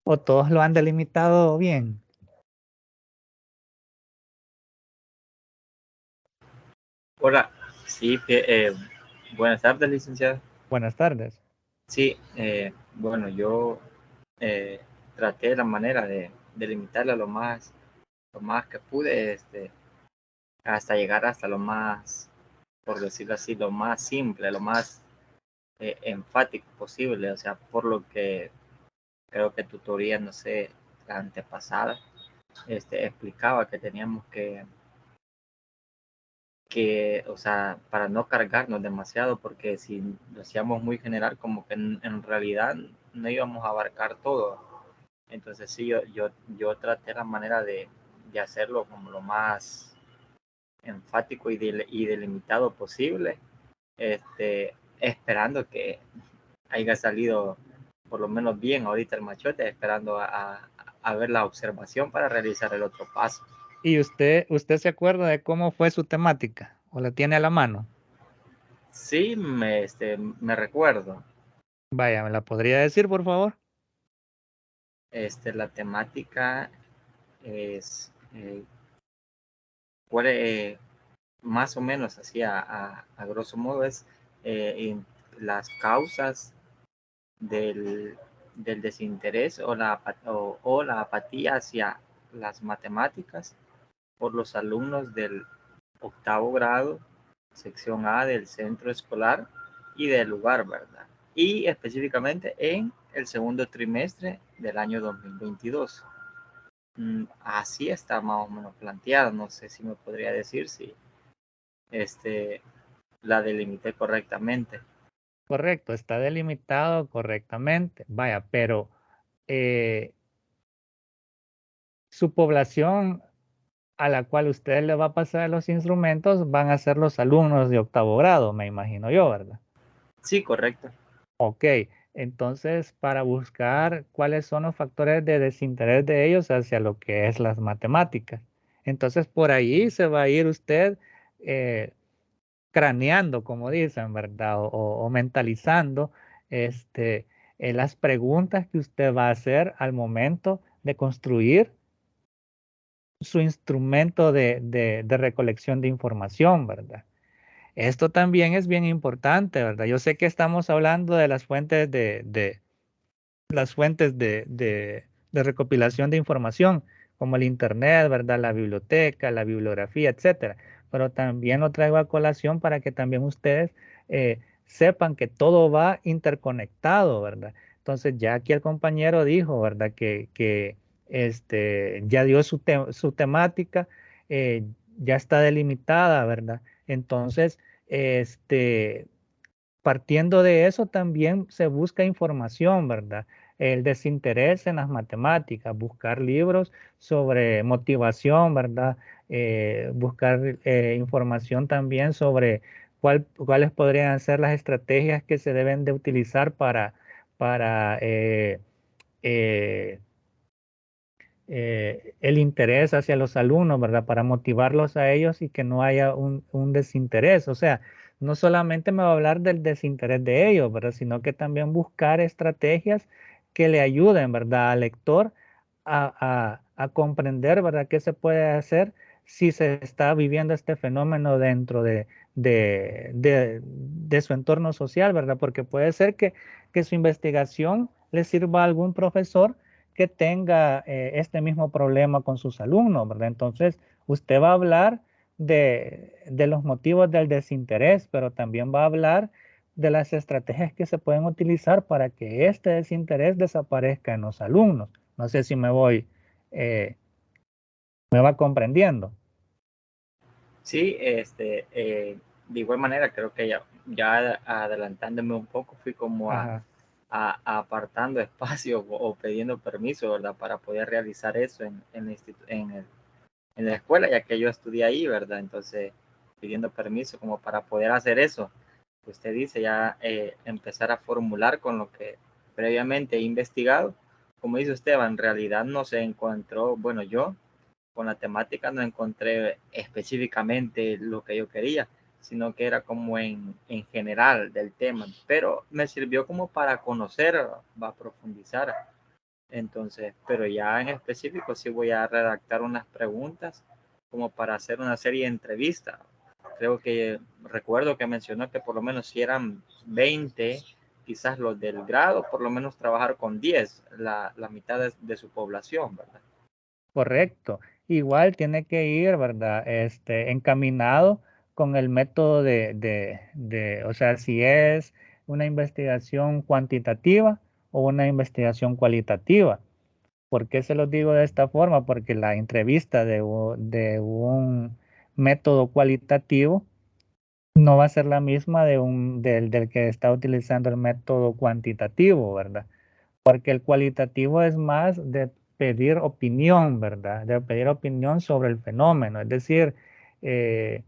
O todos lo han delimitado bien. Hola, sí, buenas tardes, licenciado. Buenas tardes. Sí, bueno, yo traté la manera de limitarla lo más que pude, hasta llegar hasta lo más, por decirlo así, lo más simple, lo más enfático posible. O sea, por lo que creo que tutoría, no sé, la antepasada, explicaba que teníamos o sea, para no cargarnos demasiado, porque si lo hacíamos muy general, como que en realidad no íbamos a abarcar todo. Entonces sí, yo traté la manera de hacerlo como lo más enfático y delimitado posible, esperando que haya salido por lo menos bien ahorita el machote, esperando a ver la observación para realizar el otro paso. ¿Y usted se acuerda de cómo fue su temática? ¿O la tiene a la mano? Sí, me recuerdo. Vaya, ¿me la podría decir, por favor? La temática es, puede, más o menos así a grosso modo, es las causas del desinterés o la apatía hacia las matemáticas por los alumnos del octavo grado, sección A del centro escolar y del lugar, ¿verdad? Y específicamente en el segundo trimestre del año 2022. Así está más o menos planteado. No sé si me podría decir si la delimité correctamente. Correcto, está delimitado correctamente. Vaya, pero su población a la cual usted le va a pasar los instrumentos van a ser los alumnos de octavo grado, me imagino yo, ¿verdad? Sí, correcto. Ok, entonces para buscar cuáles son los factores de desinterés de ellos hacia lo que es las matemáticas. Entonces por ahí se va a ir usted eh, craneando, como dicen, ¿verdad? O mentalizando las preguntas que usted va a hacer al momento de construir su instrumento de recolección de información, ¿verdad? Esto también es bien importante, ¿verdad? Yo sé que estamos hablando de las fuentes las fuentes de recopilación de información, como el Internet, ¿verdad? La biblioteca, la bibliografía, etcétera. Pero también lo traigo a colación para que también ustedes sepan que todo va interconectado, ¿verdad? Entonces, ya aquí el compañero dijo, ¿verdad? Que ya dio su temática, ya está delimitada, ¿verdad? Entonces, este, partiendo de eso también se busca información, ¿verdad? El desinterés en las matemáticas, buscar libros sobre motivación, ¿verdad? Buscar información también sobre cuáles podrían ser las estrategias que se deben de utilizar para eh, el interés hacia los alumnos, ¿verdad? Para motivarlos a ellos y que no haya un desinterés. O sea, no solamente me va a hablar del desinterés de ellos, ¿verdad? Sino que también buscar estrategias que le ayuden, ¿verdad? Al lector a comprender, ¿verdad? ¿Qué se puede hacer si se está viviendo este fenómeno dentro de su entorno social, ¿verdad? Porque puede ser que su investigación le sirva a algún profesor que tenga este mismo problema con sus alumnos, ¿verdad? Entonces, usted va a hablar de los motivos del desinterés, pero también va a hablar de las estrategias que se pueden utilizar para que este desinterés desaparezca en los alumnos. No sé si eh, me va comprendiendo. Sí, de igual manera creo que ya adelantándome un poco fui como Ajá, apartando espacio o pidiendo permiso, ¿verdad? Para poder realizar eso en la escuela, ya que yo estudié ahí, ¿verdad? Entonces, pidiendo permiso como para poder hacer eso. Usted dice ya empezar a formular con lo que previamente he investigado. Como dice Esteban, en realidad no se encontró, bueno, yo con la temática no encontré específicamente lo que yo quería, sino que era como en general del tema, pero me sirvió como para conocer, va a profundizar. Entonces, pero ya en específico sí voy a redactar unas preguntas como para hacer una serie de entrevistas. Creo que recuerdo que mencionó que por lo menos si eran 20, quizás los del grado, por lo menos trabajar con 10, la mitad de su población, ¿verdad? correcto. Igual tiene que ir, ¿verdad? Encaminado con el método o sea, si es una investigación cuantitativa o una investigación cualitativa. ¿Por qué se los digo de esta forma? Porque la entrevista de un método cualitativo no va a ser la misma del que está utilizando el método cuantitativo, ¿verdad? Porque el cualitativo es más de pedir opinión, ¿verdad? De pedir opinión sobre el fenómeno. Es decir, eh,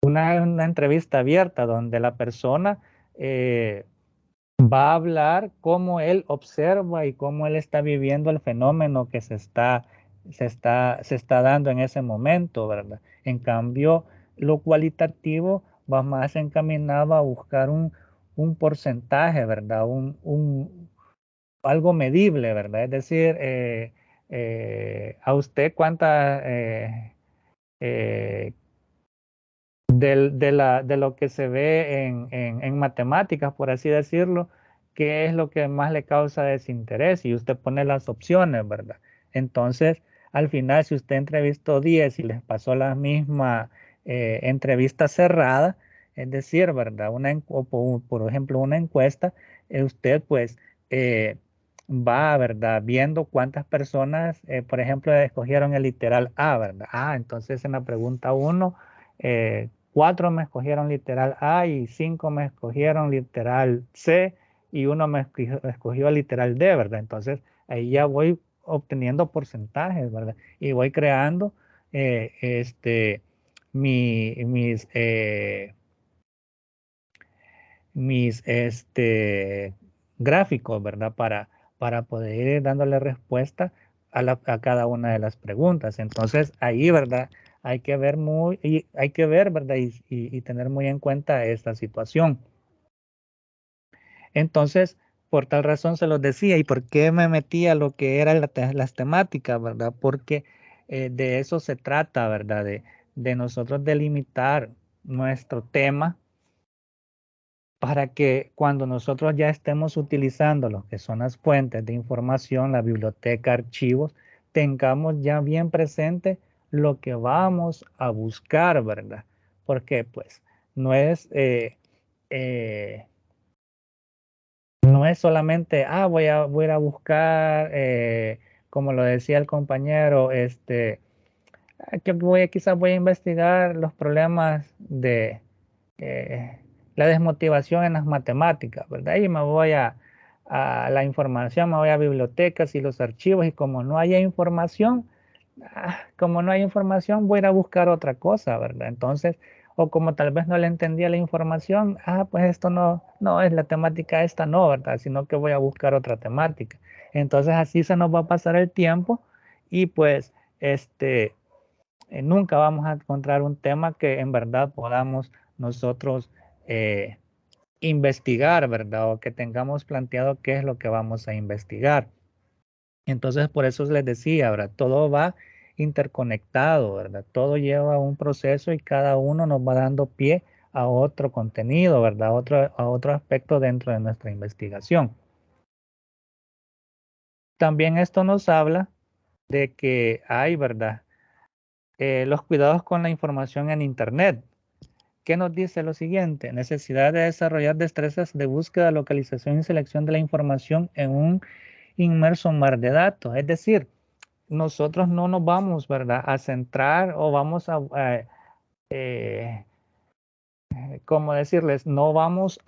una entrevista abierta donde la persona eh, va a hablar cómo él observa y cómo él está viviendo el fenómeno que se está dando en ese momento, ¿verdad? En cambio, lo cualitativo va más encaminado a buscar un porcentaje, ¿verdad? Algo medible, ¿verdad? Es decir, a usted cuánta eh, de lo que se ve en matemáticas, por así decirlo, qué es lo que más le causa desinterés y usted pone las opciones, ¿verdad? Entonces, al final, si usted entrevistó 10 y les pasó la misma entrevista cerrada, es decir, ¿verdad? Por ejemplo, una encuesta, usted pues eh, va, ¿verdad? Viendo cuántas personas, por ejemplo, escogieron el literal A, ¿verdad? Ah, entonces en la pregunta 1 4 me escogieron literal A y 5 me escogieron literal C y uno me escogió literal D, ¿verdad? Entonces ahí ya voy obteniendo porcentajes, ¿verdad? Y voy creando mis gráficos, ¿verdad? Para poder ir dándole respuesta a cada una de las preguntas. Entonces, ahí, ¿verdad? Hay que ver ¿verdad? Y tener muy en cuenta esta situación. Entonces, por tal razón se los decía. ¿Y por qué me metí a lo que eran las temáticas, verdad? Porque de eso se trata, ¿verdad? De nosotros delimitar nuestro tema para que cuando nosotros ya estemos utilizando lo que son las fuentes de información, la biblioteca, archivos, tengamos ya bien presente lo que vamos a buscar, ¿verdad? Porque pues no es, eh, no es solamente, voy a ir a buscar, como lo decía el compañero, quizás voy a investigar los problemas de eh, la desmotivación en las matemáticas, ¿verdad? Y me voy a la información, me voy a bibliotecas y los archivos, y como no hay información, voy a ir a buscar otra cosa, ¿verdad? Entonces, o como tal vez no le entendía la información, pues esto no es la temática esta, no, ¿verdad? Sino que voy a buscar otra temática. Entonces así se nos va a pasar el tiempo y pues nunca vamos a encontrar un tema que en verdad podamos nosotros eh, investigar, ¿verdad? O que tengamos planteado qué es lo que vamos a investigar. Entonces, por eso les decía, ¿verdad? Todo va interconectado, ¿verdad? Todo lleva un proceso y cada uno nos va dando pie a otro contenido, ¿verdad? A otro aspecto dentro de nuestra investigación. También esto nos habla de que hay, ¿verdad? Los cuidados con la información en Internet. ¿Qué nos dice lo siguiente? Necesidad de desarrollar destrezas de búsqueda, localización y selección de la información en un inmerso mar de datos. Es decir, nosotros no nos vamos, ¿verdad?, a centrar o vamos eh, ¿cómo decirles? No vamos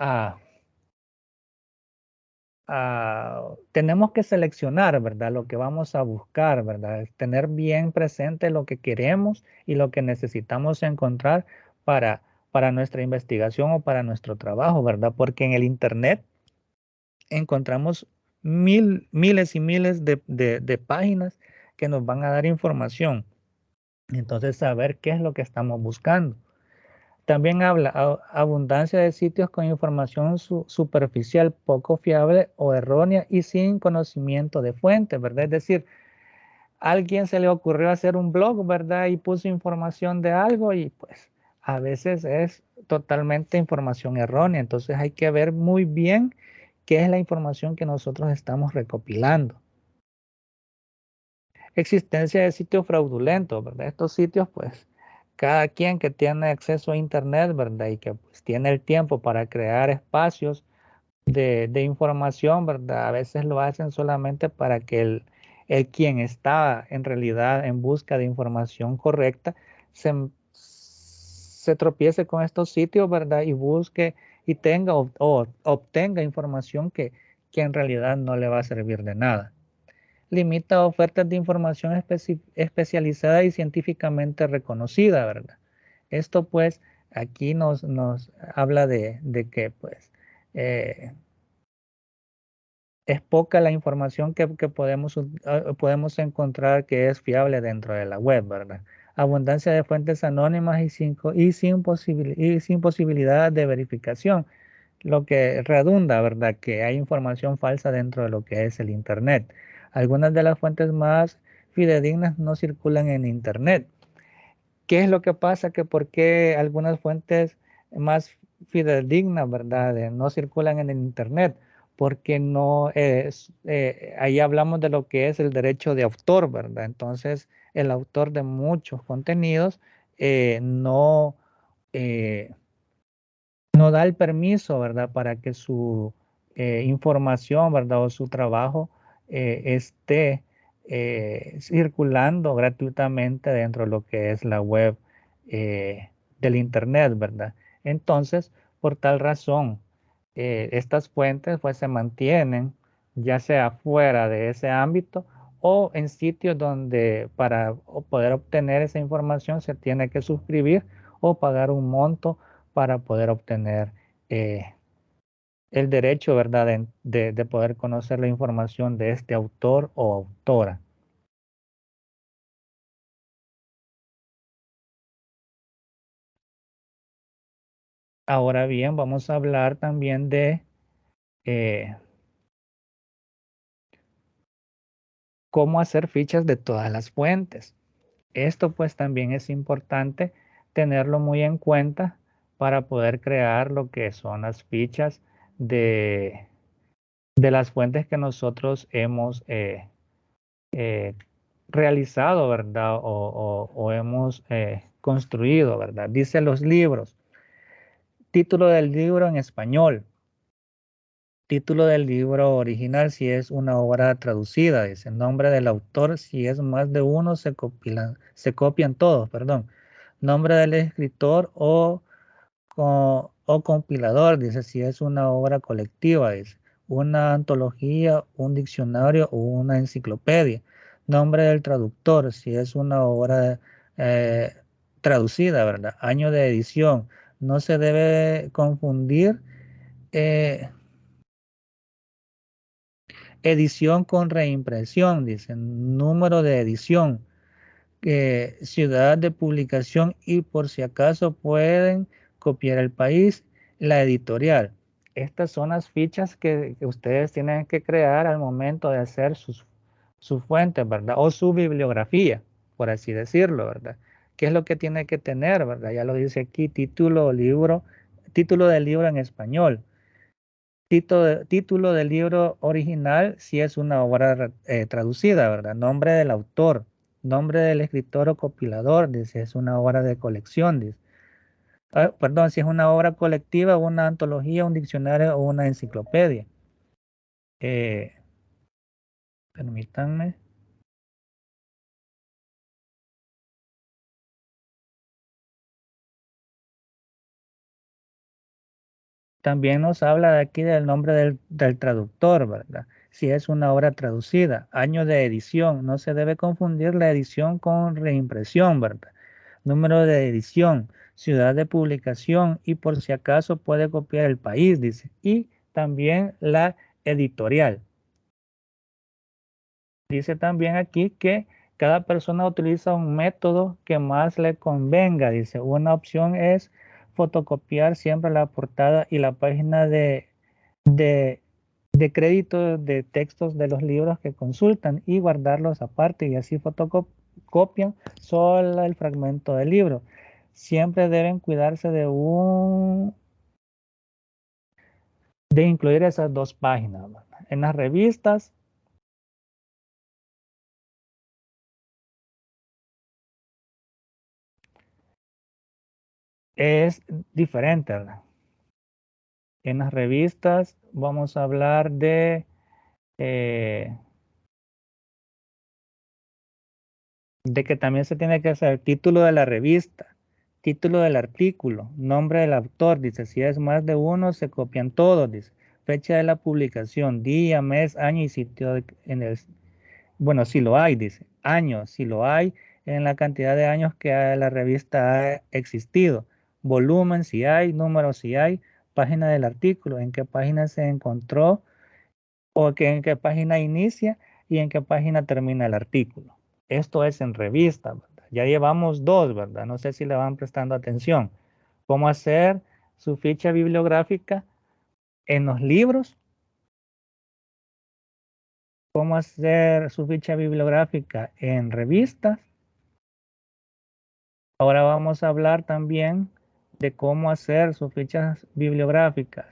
tenemos que seleccionar, ¿verdad?, lo que vamos a buscar, ¿verdad? Tener bien presente lo que queremos y lo que necesitamos encontrar para nuestra investigación o para nuestro trabajo, ¿verdad? Porque en el Internet encontramos miles y miles de páginas que nos van a dar información. Entonces, saber qué es lo que estamos buscando. También habla abundancia de sitios con información superficial, poco fiable o errónea y sin conocimiento de fuente, ¿verdad? Es decir, a alguien se le ocurrió hacer un blog, ¿verdad? Y puso información de algo y pues a veces es totalmente información errónea. Entonces hay que ver muy bien qué es la información que nosotros estamos recopilando. Existencia de sitios fraudulentos, ¿verdad? Estos sitios, pues, cada quien que tiene acceso a Internet, ¿verdad? Y que pues, tiene el tiempo para crear espacios de información, ¿verdad? A veces lo hacen solamente para que el quien está en realidad en busca de información correcta se tropiece con estos sitios, ¿verdad? Y busque y tenga o obtenga información que en realidad no le va a servir de nada. Limita ofertas de información especializada y científicamente reconocida, ¿verdad? Esto pues aquí nos habla de que pues es poca la información que podemos encontrar que es fiable dentro de la web, ¿verdad? Abundancia de fuentes anónimas sin posibilidad de verificación, lo que redunda, ¿verdad?, que hay información falsa dentro de lo que es el Internet. Algunas de las fuentes más fidedignas no circulan en Internet. ¿Qué es lo que pasa? Que por qué algunas fuentes más fidedignas, ¿verdad?, no circulan en el Internet. Porque no es, ahí hablamos de lo que es el derecho de autor, ¿verdad? Entonces, el autor de muchos contenidos eh, no da el permiso, ¿verdad?, para que su información, ¿verdad?, o su trabajo esté circulando gratuitamente dentro de lo que es la web del Internet, ¿verdad? Entonces, por tal razón, estas fuentes pues se mantienen ya sea fuera de ese ámbito o en sitios donde para poder obtener esa información se tiene que suscribir o pagar un monto para poder obtener el derecho, ¿verdad?, de poder conocer la información de este autor o autora. Ahora bien, vamos a hablar también de cómo hacer fichas de todas las fuentes. Esto pues también es importante tenerlo muy en cuenta para poder crear lo que son las fichas de las fuentes que nosotros hemos realizado, ¿verdad? O hemos construido, ¿verdad? Dice los libros. Título del libro en español. Título del libro original si es una obra traducida. Dice nombre del autor si es más de uno se copian todos, perdón. Nombre del escritor o compilador, dice si es una obra colectiva, dice una antología, un diccionario o una enciclopedia. Nombre del traductor, si es una obra traducida, ¿verdad? Año de edición. No se debe confundir edición con reimpresión, dice número de edición, ciudad de publicación y por si acaso pueden copiar el país, la editorial. Estas son las fichas que ustedes tienen que crear al momento de hacer sus fuentes, ¿verdad? O su bibliografía, por así decirlo, ¿verdad? ¿Qué es lo que tiene que tener, ¿verdad? Ya lo dice aquí, título del libro en español. Título del libro original si es una obra traducida, ¿verdad? Nombre del autor, nombre del escritor o compilador, dice, es una obra de colección, dice. Perdón, si es una obra colectiva, una antología, un diccionario o una enciclopedia. Permítanme. También nos habla de aquí del nombre del traductor, ¿verdad? Si es una obra traducida. Año de edición. No se debe confundir la edición con reimpresión, ¿verdad? Número de edición. Ciudad de publicación. Y por si acaso puede copiar el país, dice. Y también la editorial. Dice también aquí que cada persona utiliza un método que más le convenga. Dice, una opción es fotocopiar siempre la portada y la página de, de crédito de textos de los libros que consultan y guardarlos aparte y así fotocopian solo el fragmento del libro. Siempre deben cuidarse de incluir esas dos páginas, ¿verdad? En las revistas es diferente, ¿verdad? En las revistas vamos a hablar eh, de que también se tiene que hacer título de la revista, título del artículo, nombre del autor, dice, si es más de uno se copian todos, dice, fecha de la publicación, día, mes, año y sitio bueno, si lo hay, dice, año, si lo hay, en la cantidad de años que la revista ha existido, volumen, si hay, número, si hay, página del artículo, en qué página se encontró o en qué página inicia y en qué página termina el artículo. Esto es en revista, ¿verdad? Ya llevamos dos, ¿verdad? No sé si le van prestando atención. ¿Cómo hacer su ficha bibliográfica en los libros? ¿Cómo hacer su ficha bibliográfica en revistas? Ahora vamos a hablar también de cómo hacer sus fichas bibliográficas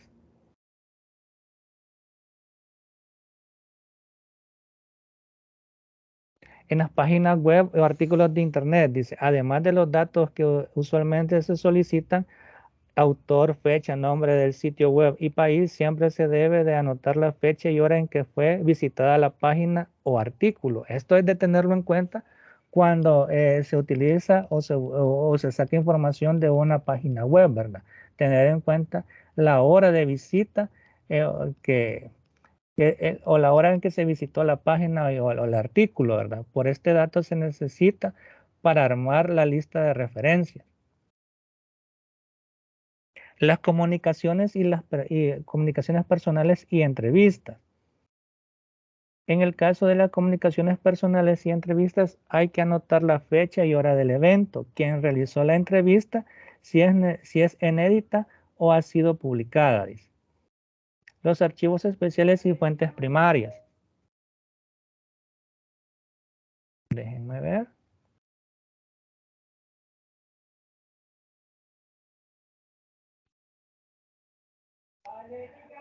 en las páginas web o artículos de internet. Dice, además de los datos que usualmente se solicitan, autor, fecha, nombre del sitio web y país, siempre se debe de anotar la fecha y hora en que fue visitada la página o artículo. Esto es de tenerlo en cuenta cuando se utiliza o se saca información de una página web, ¿verdad? Tener en cuenta la hora de visita que, o la hora en que se visitó la página o el artículo, ¿verdad? Por este dato se necesita para armar la lista de referencias. Las comunicaciones y comunicaciones personales y entrevistas. En el caso de las comunicaciones personales y entrevistas, hay que anotar la fecha y hora del evento, quién realizó la entrevista, si es inédita o ha sido publicada, dice. Los archivos especiales y fuentes primarias. Déjenme ver.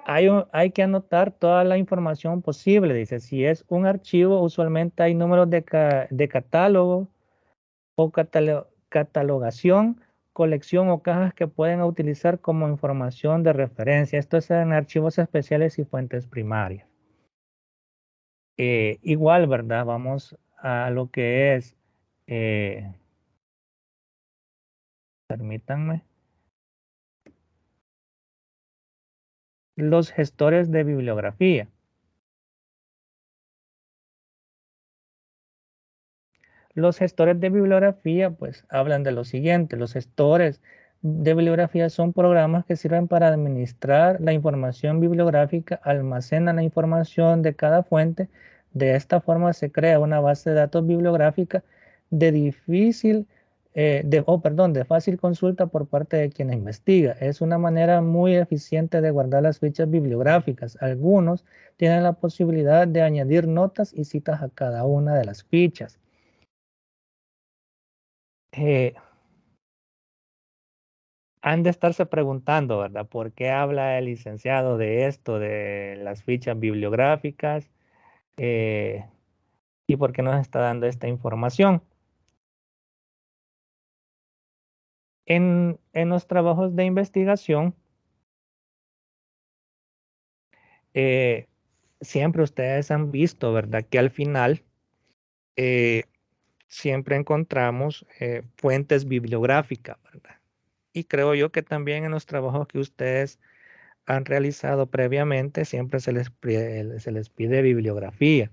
Hay que anotar toda la información posible, dice. Si es un archivo, usualmente hay números de catálogo o catalogación, colección o cajas que pueden utilizar como información de referencia. Esto es en archivos especiales y fuentes primarias. Igual, ¿verdad? Vamos a lo que es, permítanme, los gestores de bibliografía. Los gestores de bibliografía, pues, hablan de lo siguiente. Los gestores de bibliografía son programas que sirven para administrar la información bibliográfica, almacenan la información de cada fuente. De esta forma se crea una base de datos bibliográfica de de fácil consulta por parte de quien investiga. Es una manera muy eficiente de guardar las fichas bibliográficas. Algunos tienen la posibilidad de añadir notas y citas a cada una de las fichas. Han de estarse preguntando, ¿verdad? ¿Por qué habla el licenciado de esto, de las fichas bibliográficas? Eh, ¿Y por qué nos está dando esta información? En los trabajos de investigación, siempre ustedes han visto, ¿verdad? Que al final eh, siempre encontramos fuentes bibliográficas, ¿verdad? Y creo yo que también en los trabajos que ustedes han realizado previamente, siempre se les pide bibliografía.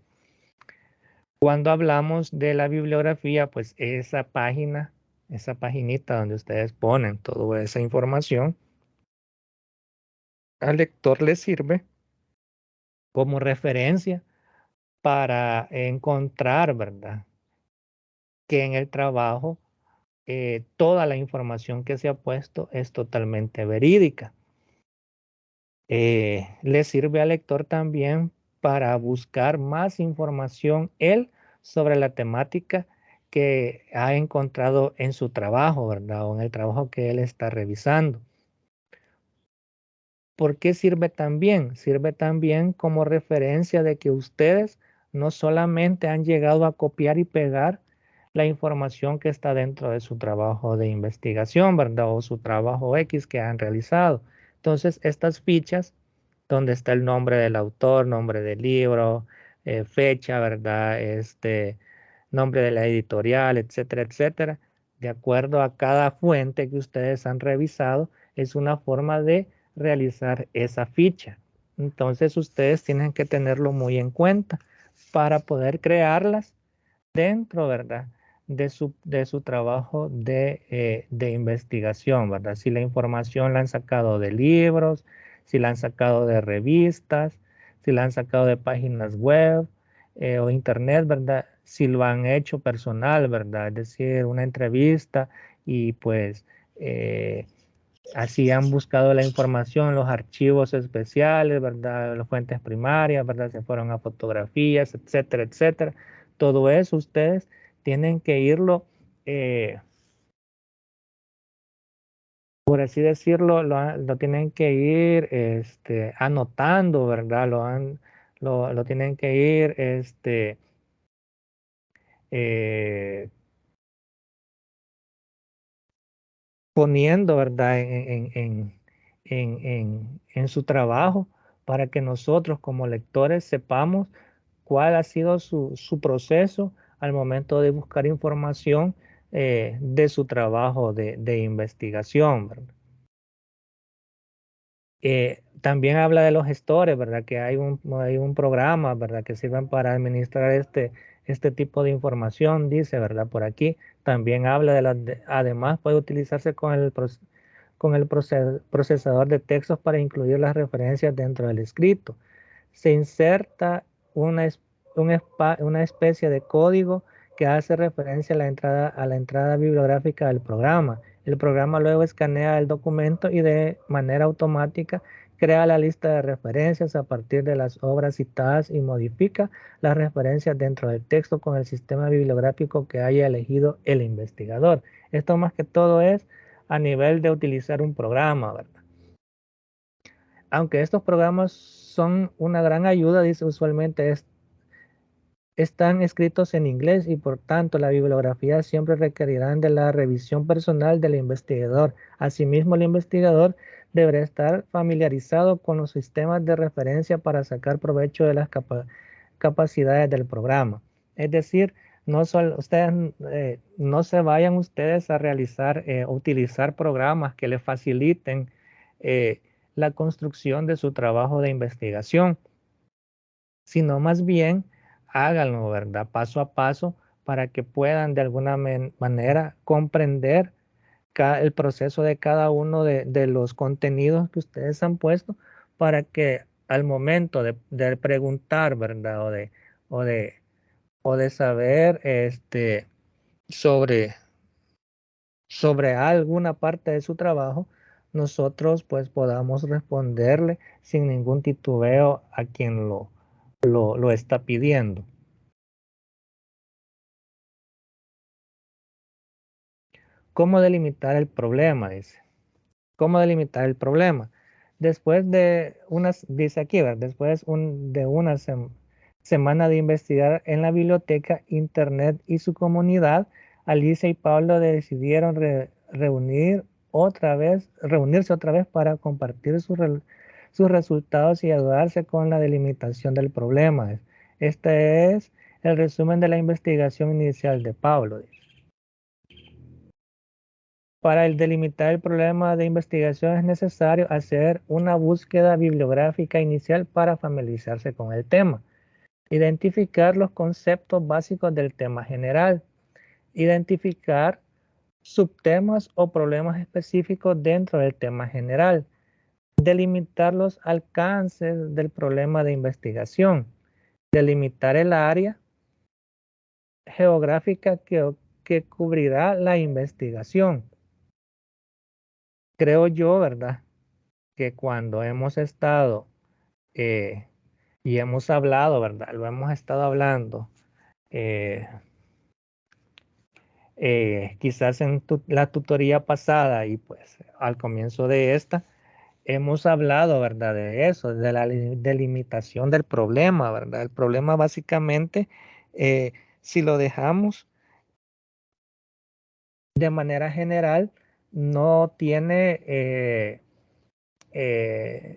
Cuando hablamos de la bibliografía, pues esa página, esa paginita donde ustedes ponen toda esa información, al lector le sirve como referencia para encontrar, ¿verdad? Que en el trabajo toda la información que se ha puesto es totalmente verídica. Le sirve al lector también para buscar más información él sobre la temática que ha encontrado en su trabajo, ¿verdad? O en el trabajo que él está revisando. ¿Por qué sirve también? Sirve también como referencia de que ustedes no solamente han llegado a copiar y pegar la información que está dentro de su trabajo de investigación, ¿verdad? O su trabajo X que han realizado. Entonces, estas fichas donde está el nombre del autor, nombre del libro, fecha, ¿verdad? Nombre de la editorial, etcétera, etcétera. De acuerdo a cada fuente que ustedes han revisado, es una forma de realizar esa ficha. Entonces ustedes tienen que tenerlo muy en cuenta para poder crearlas dentro, ¿verdad? De su trabajo de investigación, ¿verdad? Si la información la han sacado de libros, si la han sacado de revistas, si la han sacado de páginas web o internet, ¿verdad? Si lo han hecho personal, ¿verdad? Es decir, una entrevista y pues así han buscado la información, los archivos especiales, ¿verdad? Las fuentes primarias, ¿verdad? Se fueron a fotografías, etcétera, etcétera. Todo eso ustedes tienen que irlo, por así decirlo, lo tienen que ir anotando, ¿verdad? Lo tienen que ir eh, poniendo, ¿verdad? En su trabajo para que nosotros como lectores sepamos cuál ha sido su proceso al momento de buscar información de su trabajo de investigación, ¿verdad? También habla de los gestores, ¿verdad? Que hay un programa, ¿verdad? Que sirven para administrar este tipo de información, dice, ¿verdad? Por aquí. También habla además puede utilizarse con el procesador de textos para incluir las referencias dentro del escrito. Se inserta una especie de código que hace referencia a la entrada bibliográfica del programa. El programa luego escanea el documento y de manera automática crea la lista de referencias a partir de las obras citadas y modifica las referencias dentro del texto con el sistema bibliográfico que haya elegido el investigador. Esto más que todo es a nivel de utilizar un programa, ¿verdad? Aunque estos programas son una gran ayuda, dice usualmente están escritos en inglés y por tanto la bibliografía siempre requerirán de la revisión personal del investigador. Asimismo, el investigador deberá estar familiarizado con los sistemas de referencia para sacar provecho de las capacidades del programa. Es decir, no se vayan ustedes a realizar utilizar programas que les faciliten la construcción de su trabajo de investigación, sino más bien háganlo, ¿verdad? Paso a paso para que puedan de alguna manera comprender el proceso de cada uno de los contenidos que ustedes han puesto para que al momento de preguntar, ¿verdad? O de, o de saber sobre, sobre alguna parte de su trabajo, nosotros pues podamos responderle sin ningún titubeo a quien lo está pidiendo. ¿Cómo delimitar el problema? Dice. ¿Cómo delimitar el problema? Después de dice aquí, ¿verdad? Después de una semana de investigar en la biblioteca, internet y su comunidad, Alicia y Pablo decidieron reunirse otra vez para compartir sus resultados y ayudarse con la delimitación del problema. Este es el resumen de la investigación inicial de Pablo. Dice. Para delimitar el problema de investigación es necesario hacer una búsqueda bibliográfica inicial para familiarizarse con el tema. Identificar los conceptos básicos del tema general. Identificar subtemas o problemas específicos dentro del tema general. Delimitar los alcances del problema de investigación. Delimitar el área geográfica que cubrirá la investigación. Creo yo, ¿verdad?, que cuando hemos estado y hemos hablado, ¿verdad? Lo hemos estado hablando quizás en la tutoría pasada y pues al comienzo de esta, hemos hablado, ¿verdad? De eso, de la delimitación del problema, ¿verdad? El problema básicamente, si lo dejamos de manera general, no tiene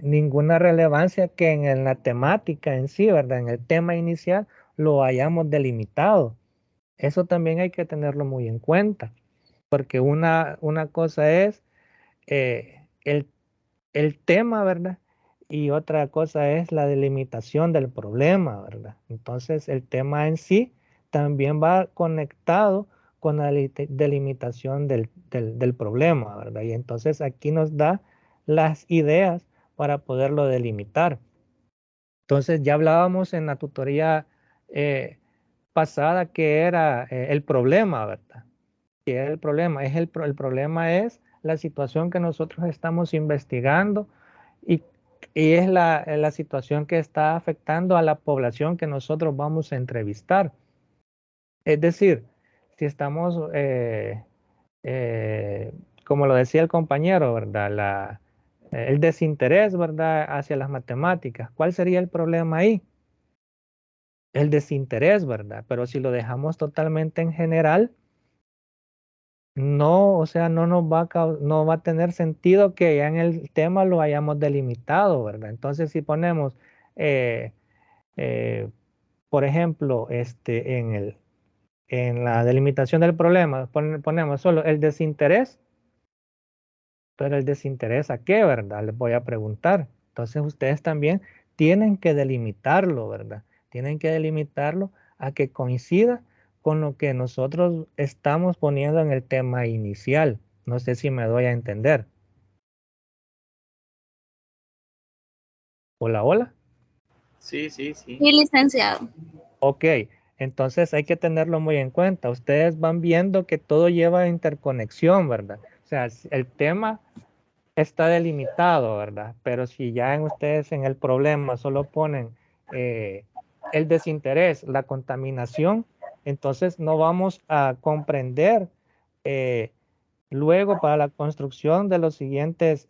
ninguna relevancia que en la temática en sí, ¿verdad? En el tema inicial lo hayamos delimitado. Eso también hay que tenerlo muy en cuenta, porque una cosa es el tema, ¿verdad? Y otra cosa es la delimitación del problema, ¿verdad? Entonces el tema en sí también va conectado con la delimitación del problema, ¿verdad? Y entonces aquí nos da las ideas para poderlo delimitar. Entonces ya hablábamos en la tutoría pasada que era el problema, ¿verdad? ¿Qué es el problema? El problema es la situación que nosotros estamos investigando y, y es la situación que está afectando a la población que nosotros vamos a entrevistar. Es decir, si estamos, como lo decía el compañero, ¿verdad? El desinterés, ¿verdad?, hacia las matemáticas. ¿Cuál sería el problema ahí? El desinterés, ¿verdad? Pero si lo dejamos totalmente en general, no, o sea, no va a tener sentido que ya en el tema lo hayamos delimitado, ¿verdad? Entonces, si ponemos, eh, eh, por ejemplo, en la delimitación del problema, ponemos solo el desinterés, pero el desinterés ¿a qué, verdad? Les voy a preguntar. Entonces ustedes también tienen que delimitarlo, ¿verdad? Tienen que delimitarlo a que coincida con lo que nosotros estamos poniendo en el tema inicial. No sé si me doy a entender. Hola, hola. Sí, sí, sí. Sí, licenciado. Ok, entonces hay que tenerlo muy en cuenta. Ustedes van viendo que todo lleva interconexión, ¿verdad? O sea, el tema está delimitado, ¿verdad? Pero si ya ustedes en el problema solo ponen el desinterés, la contaminación, entonces no vamos a comprender eh, luego para la construcción de los siguientes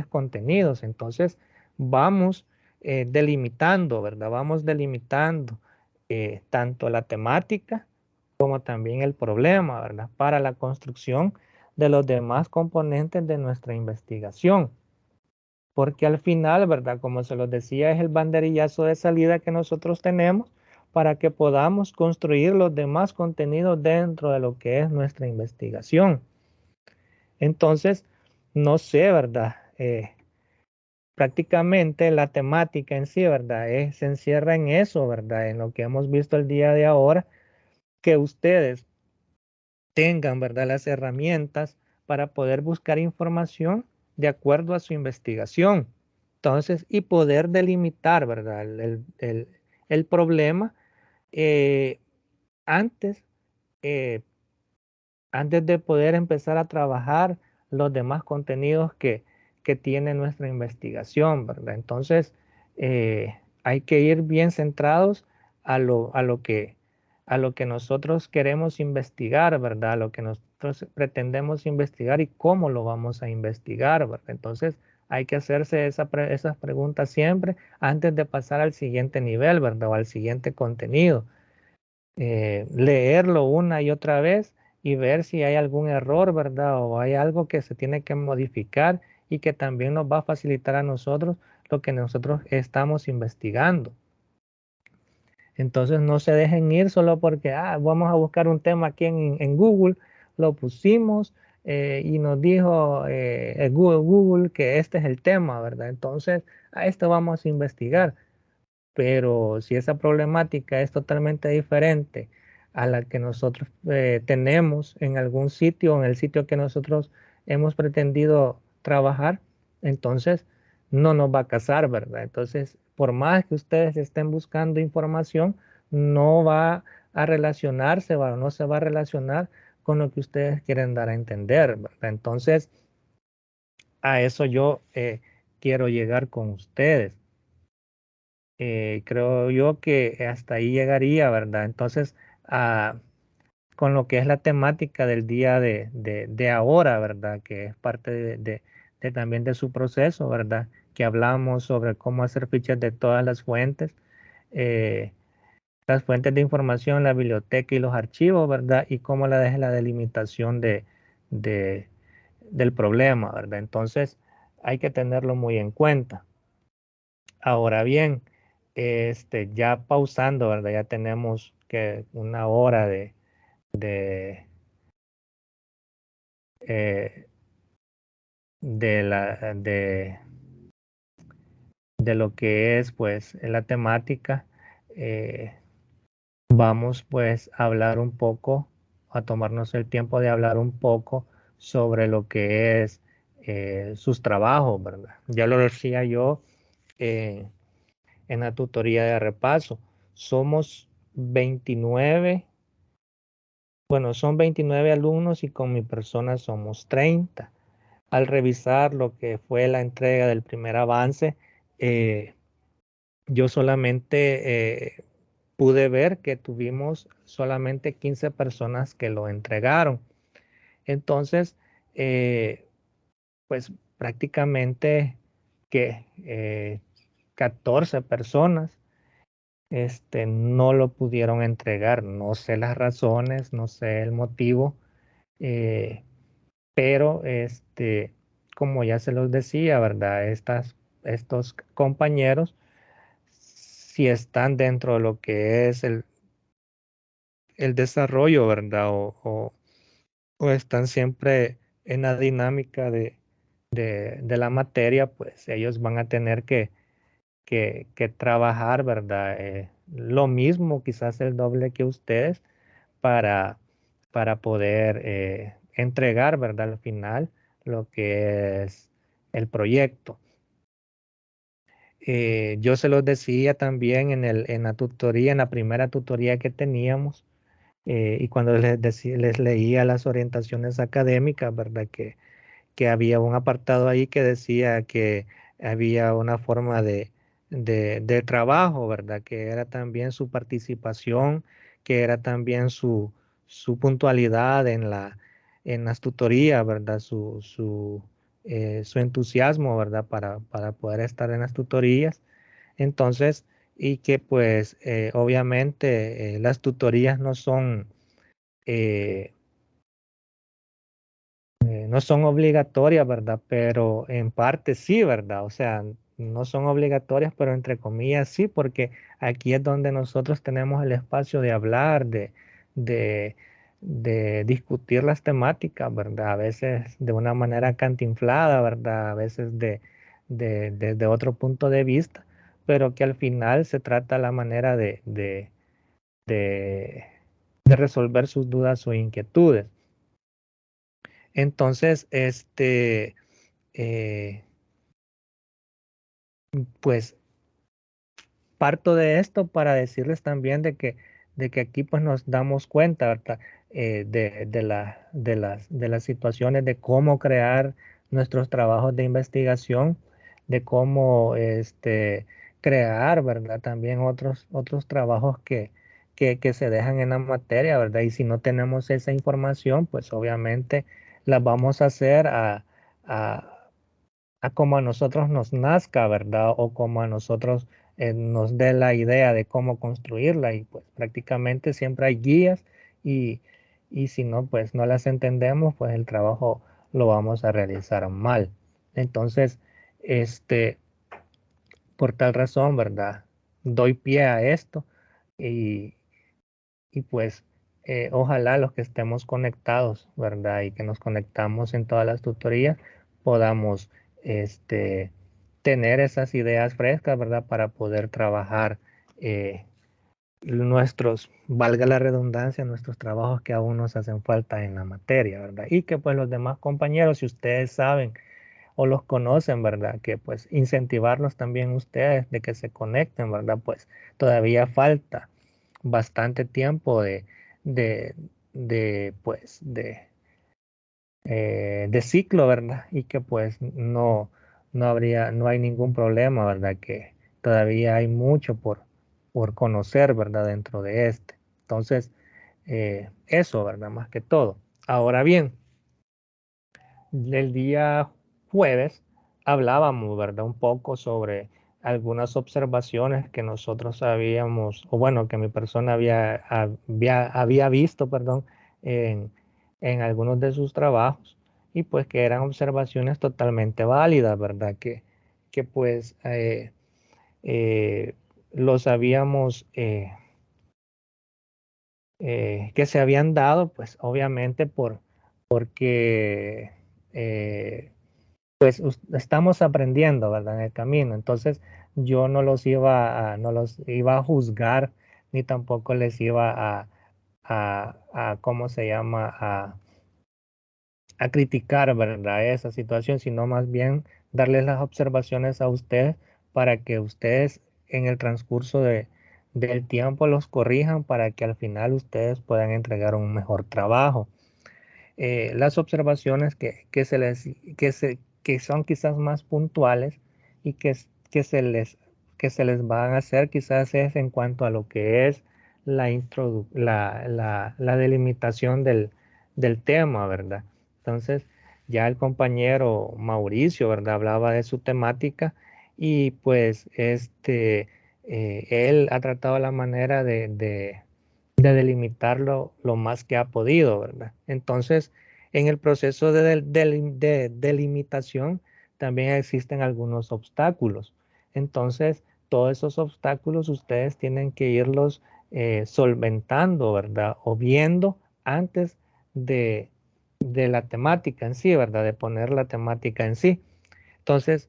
contenidos. Entonces vamos delimitando, ¿verdad? Vamos delimitando tanto la temática como también el problema, ¿verdad? Para la construcción de los demás componentes de nuestra investigación. Porque al final, ¿verdad? Como se los decía, es el banderillazo de salida que nosotros tenemos para que podamos construir los demás contenidos dentro de lo que es nuestra investigación. Entonces, no sé, ¿verdad? Prácticamente la temática en sí, ¿verdad? Se encierra en eso, ¿verdad? En lo que hemos visto el día de ahora, que ustedes tengan, ¿verdad? Las herramientas para poder buscar información de acuerdo a su investigación. Entonces, y poder delimitar, ¿verdad? El problema eh, antes, eh, antes de poder empezar a trabajar los demás contenidos que tiene nuestra investigación, ¿verdad? Entonces, hay que ir bien centrados a lo que nosotros queremos investigar, ¿verdad? A lo que nosotros pretendemos investigar y cómo lo vamos a investigar, ¿verdad? Entonces, hay que hacerse esas preguntas siempre antes de pasar al siguiente nivel, ¿verdad? O al siguiente contenido. Leerlo una y otra vez y ver si hay algún error, ¿verdad? O hay algo que se tiene que modificar y que también nos va a facilitar a nosotros lo que nosotros estamos investigando. Entonces no se dejen ir solo porque vamos a buscar un tema aquí en Google, lo pusimos y nos dijo Google que este es el tema, ¿verdad? Entonces a esto vamos a investigar. Pero si esa problemática es totalmente diferente a la que nosotros tenemos en algún sitio, en el sitio que nosotros hemos pretendido trabajar, entonces no nos va a casar, ¿verdad? Entonces, por más que ustedes estén buscando información, no va a relacionarse, ¿verdad? No se va a relacionar con lo que ustedes quieren dar a entender, ¿verdad? Entonces, a eso yo quiero llegar con ustedes. Creo yo que hasta ahí llegaría, ¿verdad? Entonces, con lo que es la temática del día de ahora, ¿verdad? Que es parte también de su proceso, ¿verdad? Que hablamos sobre cómo hacer fichas de todas eh, las fuentes de información, la biblioteca y los archivos, ¿verdad? Y cómo es la delimitación de, del problema, ¿verdad? Entonces, hay que tenerlo muy en cuenta. Ahora bien, ya pausando, ¿verdad? Ya tenemos que una hora de, eh, de la, de lo que es, pues, la temática. Eh, Vamos, pues, a hablar un poco, a tomarnos el tiempo de hablar un poco sobre lo que es sus trabajos, ¿verdad? Ya lo decía yo, eh, en la tutoría de repaso. Somos 29, bueno, son 29 alumnos y con mi persona somos 30. Al revisar lo que fue la entrega del primer avance, yo solamente pude ver que tuvimos solamente 15 personas que lo entregaron. Entonces, pues prácticamente que 14 personas no lo pudieron entregar. No sé las razones, no sé el motivo, eh, pero como ya se los decía, ¿verdad? Estos compañeros, si están dentro de lo que es el desarrollo, ¿verdad? O están siempre en la dinámica de la materia, pues ellos van a tener que trabajar, ¿verdad? Lo mismo, quizás el doble que ustedes para, para poder entregar, ¿verdad? Al final lo que es el proyecto. Yo se los decía también en la tutoría, en la primera tutoría que teníamos, y cuando les leía las orientaciones académicas, ¿verdad? Que había un apartado ahí que decía que había una forma de trabajo, ¿verdad? Que era también su participación, que era también su puntualidad en las tutorías, ¿verdad? Su entusiasmo, ¿verdad? Para poder estar en las tutorías. Entonces, y que pues obviamente las tutorías eh, no son obligatorias, ¿verdad? Pero en parte sí, ¿verdad? O sea, no son obligatorias, pero entre comillas sí, porque aquí es donde nosotros tenemos el espacio de hablar, de, de discutir las temáticas, ¿verdad? A veces de una manera cantinflada, ¿verdad? A veces desde otro punto de vista, pero que al final se trata la manera de de resolver sus dudas o inquietudes. Entonces, eh, pues parto de esto para decirles también de que aquí pues nos damos cuenta, ¿verdad? De las situaciones de cómo crear nuestros trabajos de investigación, de cómo crear, ¿verdad? También otros trabajos que se dejan en la materia, ¿verdad? Y si no tenemos esa información, pues obviamente las vamos a hacer a a como a nosotros nos nazca, ¿verdad? O como a nosotros nos dé la idea de cómo construirla y pues prácticamente siempre hay guías y, y si no, pues no las entendemos, pues el trabajo lo vamos a realizar mal. Entonces, este, por tal razón, ¿verdad? Doy pie a esto y, y pues ojalá los que estemos conectados, ¿verdad? Y que nos conectamos en todas las tutorías, podamos este, tener esas ideas frescas, ¿verdad? Para poder trabajar valga la redundancia, nuestros trabajos que aún nos hacen falta en la materia, ¿verdad? Y que pues los demás compañeros, si ustedes saben o los conocen, ¿verdad? Que pues incentivarlos también ustedes de que se conecten, ¿verdad? Pues todavía falta bastante tiempo de, pues, de ciclo, ¿verdad? Y que pues no hay ningún problema, ¿verdad? Que todavía hay mucho por conocer, ¿verdad? Dentro de este. Entonces, eso, ¿verdad? Más que todo. Ahora bien, el día jueves hablábamos, ¿verdad? Un poco sobre algunas observaciones que nosotros habíamos, o bueno, que mi persona había visto, perdón, en, en algunos de sus trabajos, y pues que eran observaciones totalmente válidas, ¿verdad? Que pues eh, los habíamos, que se habían dado, pues obviamente porque pues estamos aprendiendo, ¿verdad? En el camino. Entonces, yo no los iba a juzgar, ni tampoco les iba ¿cómo se llama? A criticar, ¿verdad? Esa situación, sino más bien darles las observaciones a ustedes para que ustedes en el transcurso del tiempo los corrijan para que al final ustedes puedan entregar un mejor trabajo. Las observaciones que son quizás más puntuales y que se les, que se les van a hacer quizás es en cuanto a lo que es la delimitación del tema, ¿verdad? Entonces, ya el compañero Mauricio, ¿verdad? Hablaba de su temática y pues él ha tratado la manera de delimitarlo lo más que ha podido, ¿verdad? Entonces, en el proceso de delimitación también existen algunos obstáculos. Entonces, todos esos obstáculos ustedes tienen que irlos solventando, ¿verdad? O viendo antes de, de la temática en sí, ¿verdad? De poner la temática en sí. Entonces,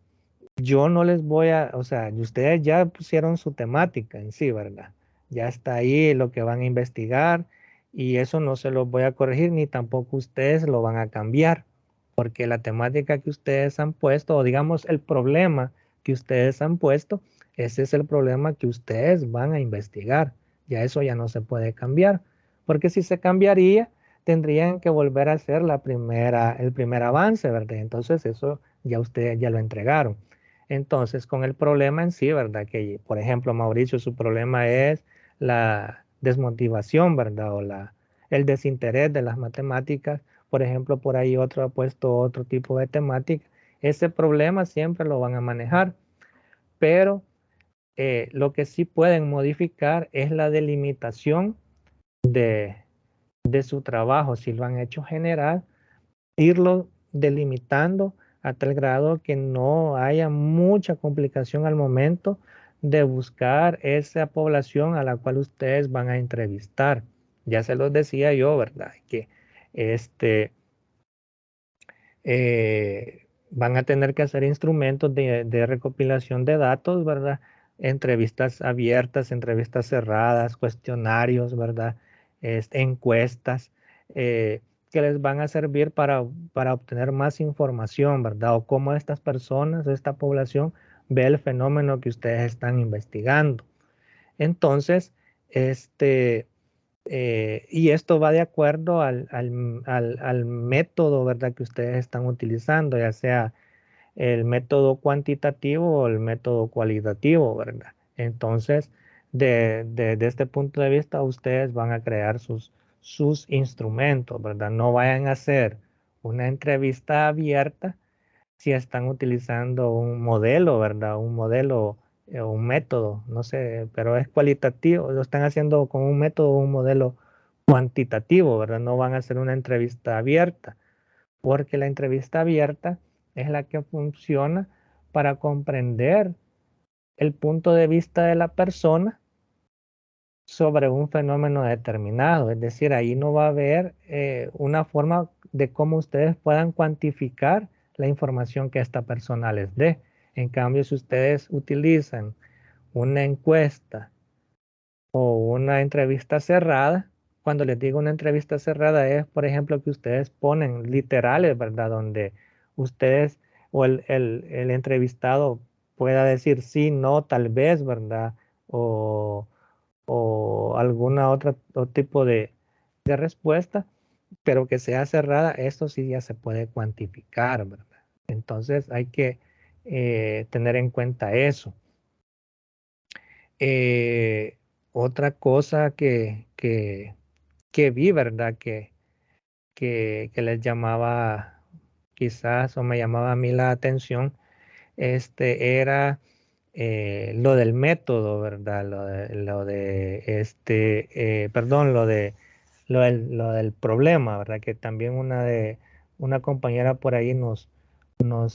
yo no les voy a, o sea, ustedes ya pusieron su temática en sí, ¿verdad? Ya está ahí lo que van a investigar y eso no se los voy a corregir ni tampoco ustedes lo van a cambiar, porque la temática que ustedes han puesto, o digamos el problema que ustedes han puesto, ese es el problema que ustedes van a investigar. Ya eso ya no se puede cambiar, porque si se cambiaría, tendrían que volver a hacer el primer avance, ¿verdad? Entonces eso ya ustedes ya lo entregaron. Entonces, con el problema en sí, ¿verdad? Que, por ejemplo, Mauricio, su problema es la desmotivación, ¿verdad? El desinterés de las matemáticas. Por ejemplo, por ahí otro ha puesto otro tipo de temática. Ese problema siempre lo van a manejar, pero lo que sí pueden modificar es la delimitación de, de su trabajo. Si lo han hecho general, irlo delimitando a tal grado que no haya mucha complicación al momento de buscar esa población a la cual ustedes van a entrevistar. Ya se los decía yo, ¿verdad? Que este, van a tener que hacer instrumentos de recopilación de datos, ¿verdad? Entrevistas abiertas, entrevistas cerradas, cuestionarios, ¿verdad? Encuestas que les van a servir para obtener más información, ¿verdad? O cómo estas personas, esta población ve el fenómeno que ustedes están investigando. Entonces, y esto va de acuerdo al método, ¿verdad? Que ustedes están utilizando, ya sea el método cuantitativo o el método cualitativo, ¿verdad? Entonces, de este punto de vista, ustedes van a crear sus instrumentos, ¿verdad? No vayan a hacer una entrevista abierta si están utilizando un modelo, ¿verdad? Un modelo o un método, no sé, pero es cualitativo, lo están haciendo con un método o un modelo cuantitativo, ¿verdad? No van a hacer una entrevista abierta, porque la entrevista abierta es la que funciona para comprender el punto de vista de la persona sobre un fenómeno determinado. Es decir, ahí no va a haber una forma de cómo ustedes puedan cuantificar la información que esta persona les dé. En cambio, si ustedes utilizan una encuesta o una entrevista cerrada, cuando les digo una entrevista cerrada es, por ejemplo, que ustedes ponen literales, ¿verdad? Donde ustedes o el entrevistado pueda decir sí, no, tal vez, ¿verdad? O, o alguna otra otro tipo de respuesta, pero que sea cerrada, esto sí ya se puede cuantificar, ¿verdad? Entonces hay que tener en cuenta eso. Eh, Otra cosa que vi, ¿verdad? Que les llamaba quizás o me llamaba a mí la atención, era lo del método, ¿verdad? Perdón, lo del problema, ¿verdad? Que también una compañera por ahí nos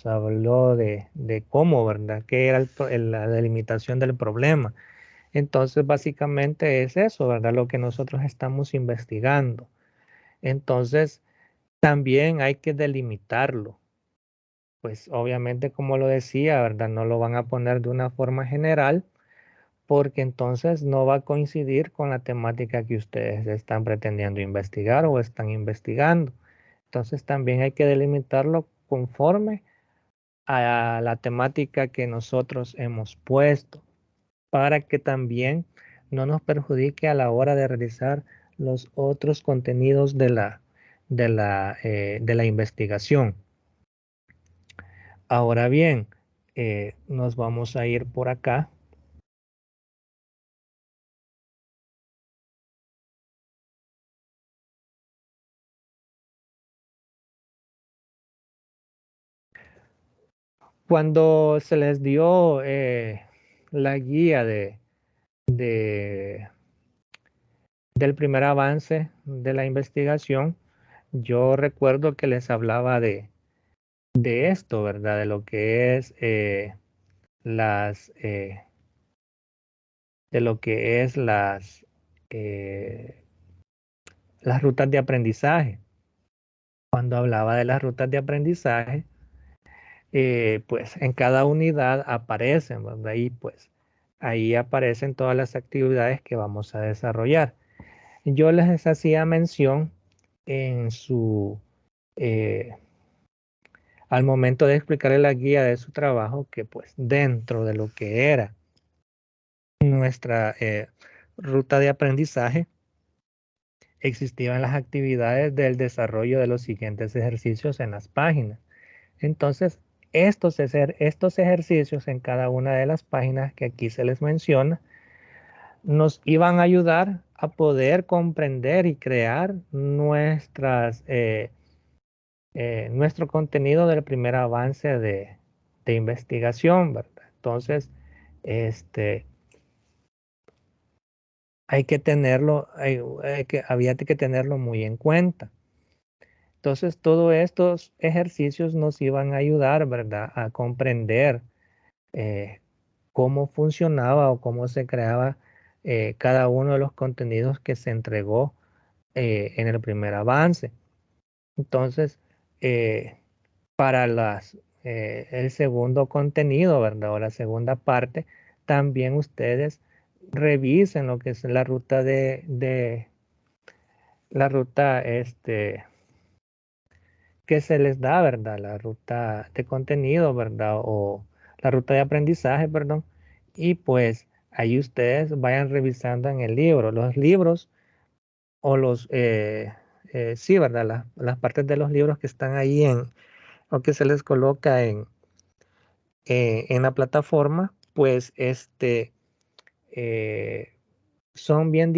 habló de cómo, ¿verdad? ¿Qué era la delimitación del problema? Entonces, básicamente es eso, ¿verdad? Lo que nosotros estamos investigando. Entonces, también hay que delimitarlo. Pues obviamente, como lo decía, ¿verdad? No lo van a poner de una forma general porque entonces no va a coincidir con la temática que ustedes están pretendiendo investigar o están investigando. Entonces, también hay que delimitarlo conforme a la temática que nosotros hemos puesto, para que también no nos perjudique a la hora de realizar los otros contenidos de la investigación. Ahora bien, nos vamos a ir por acá. Cuando se les dio la guía de- del primer avance de la investigación, yo recuerdo que les hablaba de esto, ¿verdad? De lo que es las, de lo que es las rutas de aprendizaje. cuando hablaba de las rutas de aprendizaje, pues en cada unidad aparecen, ¿verdad? Y pues ahí aparecen todas las actividades que vamos a desarrollar. Yo les hacía mención en al momento de explicarle la guía de su trabajo, que pues dentro de lo que era nuestra ruta de aprendizaje, existían las actividades del desarrollo de los siguientes ejercicios en las páginas. Entonces, estos ejercicios en cada una de las páginas que aquí se les menciona, nos iban a ayudar a poder comprender y crear nuestro contenido del primer avance de investigación, ¿verdad? Entonces, había que tenerlo muy en cuenta. Entonces, todos estos ejercicios nos iban a ayudar, ¿verdad?, a comprender cómo funcionaba o cómo se creaba cada uno de los contenidos que se entregó en el primer avance. Entonces, para el segundo contenido, ¿verdad?, o la segunda parte, también ustedes revisen lo que es la ruta que se les da, ¿verdad? La ruta de contenido, ¿verdad? O la ruta de aprendizaje, perdón. Y pues ahí ustedes vayan revisando en el libro. Los libros o sí, ¿verdad? Las partes de los libros que están ahí o que se les coloca en la plataforma, pues eh, son bien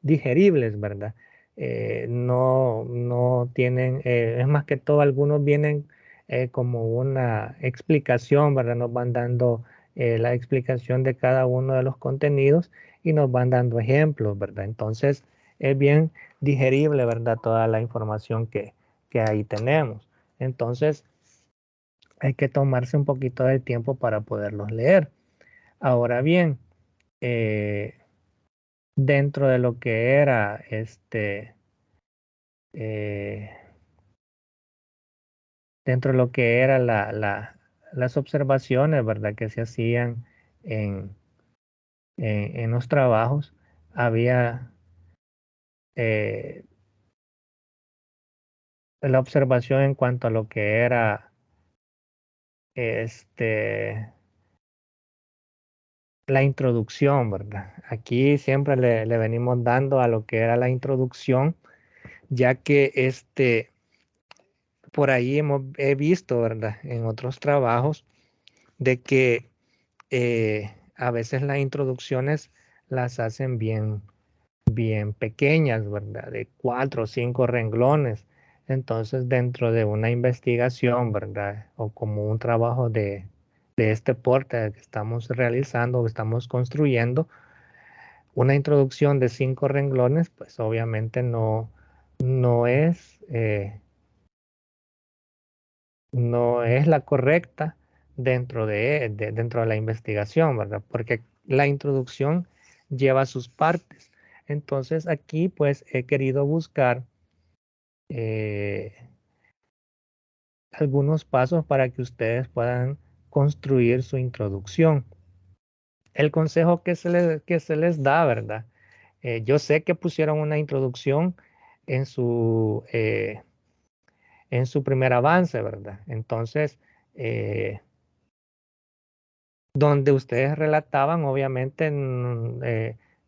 digeribles, ¿verdad? No tienen, es más que todo, algunos vienen como una explicación, ¿verdad? Nos van dando la explicación de cada uno de los contenidos y nos van dando ejemplos, ¿verdad? Entonces, es bien digerible, ¿verdad? Toda la información que ahí tenemos. Entonces, hay que tomarse un poquito de tiempo para poderlos leer. Ahora bien, eh, dentro de lo que era eh, dentro de lo que era las observaciones, ¿verdad?, que se hacían en, en los trabajos, había eh, la observación en cuanto a lo que era la introducción, ¿verdad? Aquí siempre le venimos dando a lo que era la introducción, ya que por ahí he visto, ¿verdad?, en otros trabajos, de que a veces las introducciones las hacen bien pequeñas, ¿verdad? De 4 o 5 renglones. Entonces, dentro de una investigación, ¿verdad? O como un trabajo de este porte que estamos realizando o estamos construyendo, una introducción de 5 renglones, pues obviamente no es no es la correcta dentro de la investigación, ¿verdad? Porque la introducción lleva sus partes. Entonces aquí pues he querido buscar eh, algunos pasos para que ustedes puedan construir su introducción. El consejo que se les da, ¿verdad? Yo sé que pusieron una introducción en en su primer avance, ¿verdad? Entonces, donde ustedes relataban, obviamente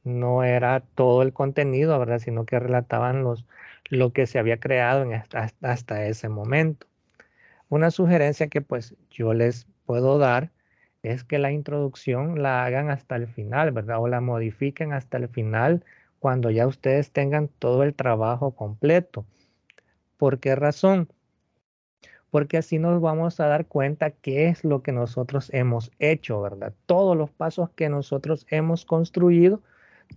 no era todo el contenido, ¿verdad? Sino que relataban lo que se había creado hasta ese momento. Una sugerencia que pues yo les puedo dar es que la introducción la hagan hasta el final, ¿verdad? O la modifiquen hasta el final cuando ya ustedes tengan todo el trabajo completo. ¿Por qué razón? Porque así nos vamos a dar cuenta qué es lo que nosotros hemos hecho, ¿verdad? Todos los pasos que nosotros hemos construido,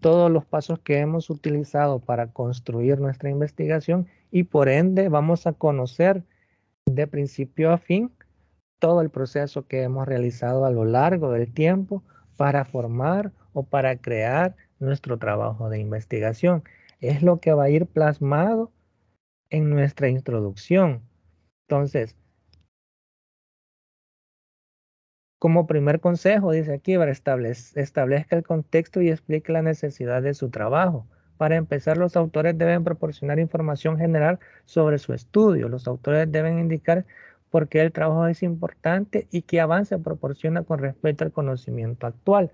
todos los pasos que hemos utilizado para construir nuestra investigación y por ende vamos a conocer de principio a fin todo el proceso que hemos realizado a lo largo del tiempo para formar o para crear nuestro trabajo de investigación. Es lo que va a ir plasmado en nuestra introducción. Entonces, como primer consejo, dice aquí, establezca el contexto y explique la necesidad de su trabajo. Para empezar, los autores deben proporcionar información general sobre su estudio. Los autores deben indicar por qué el trabajo es importante y qué avance proporciona con respecto al conocimiento actual.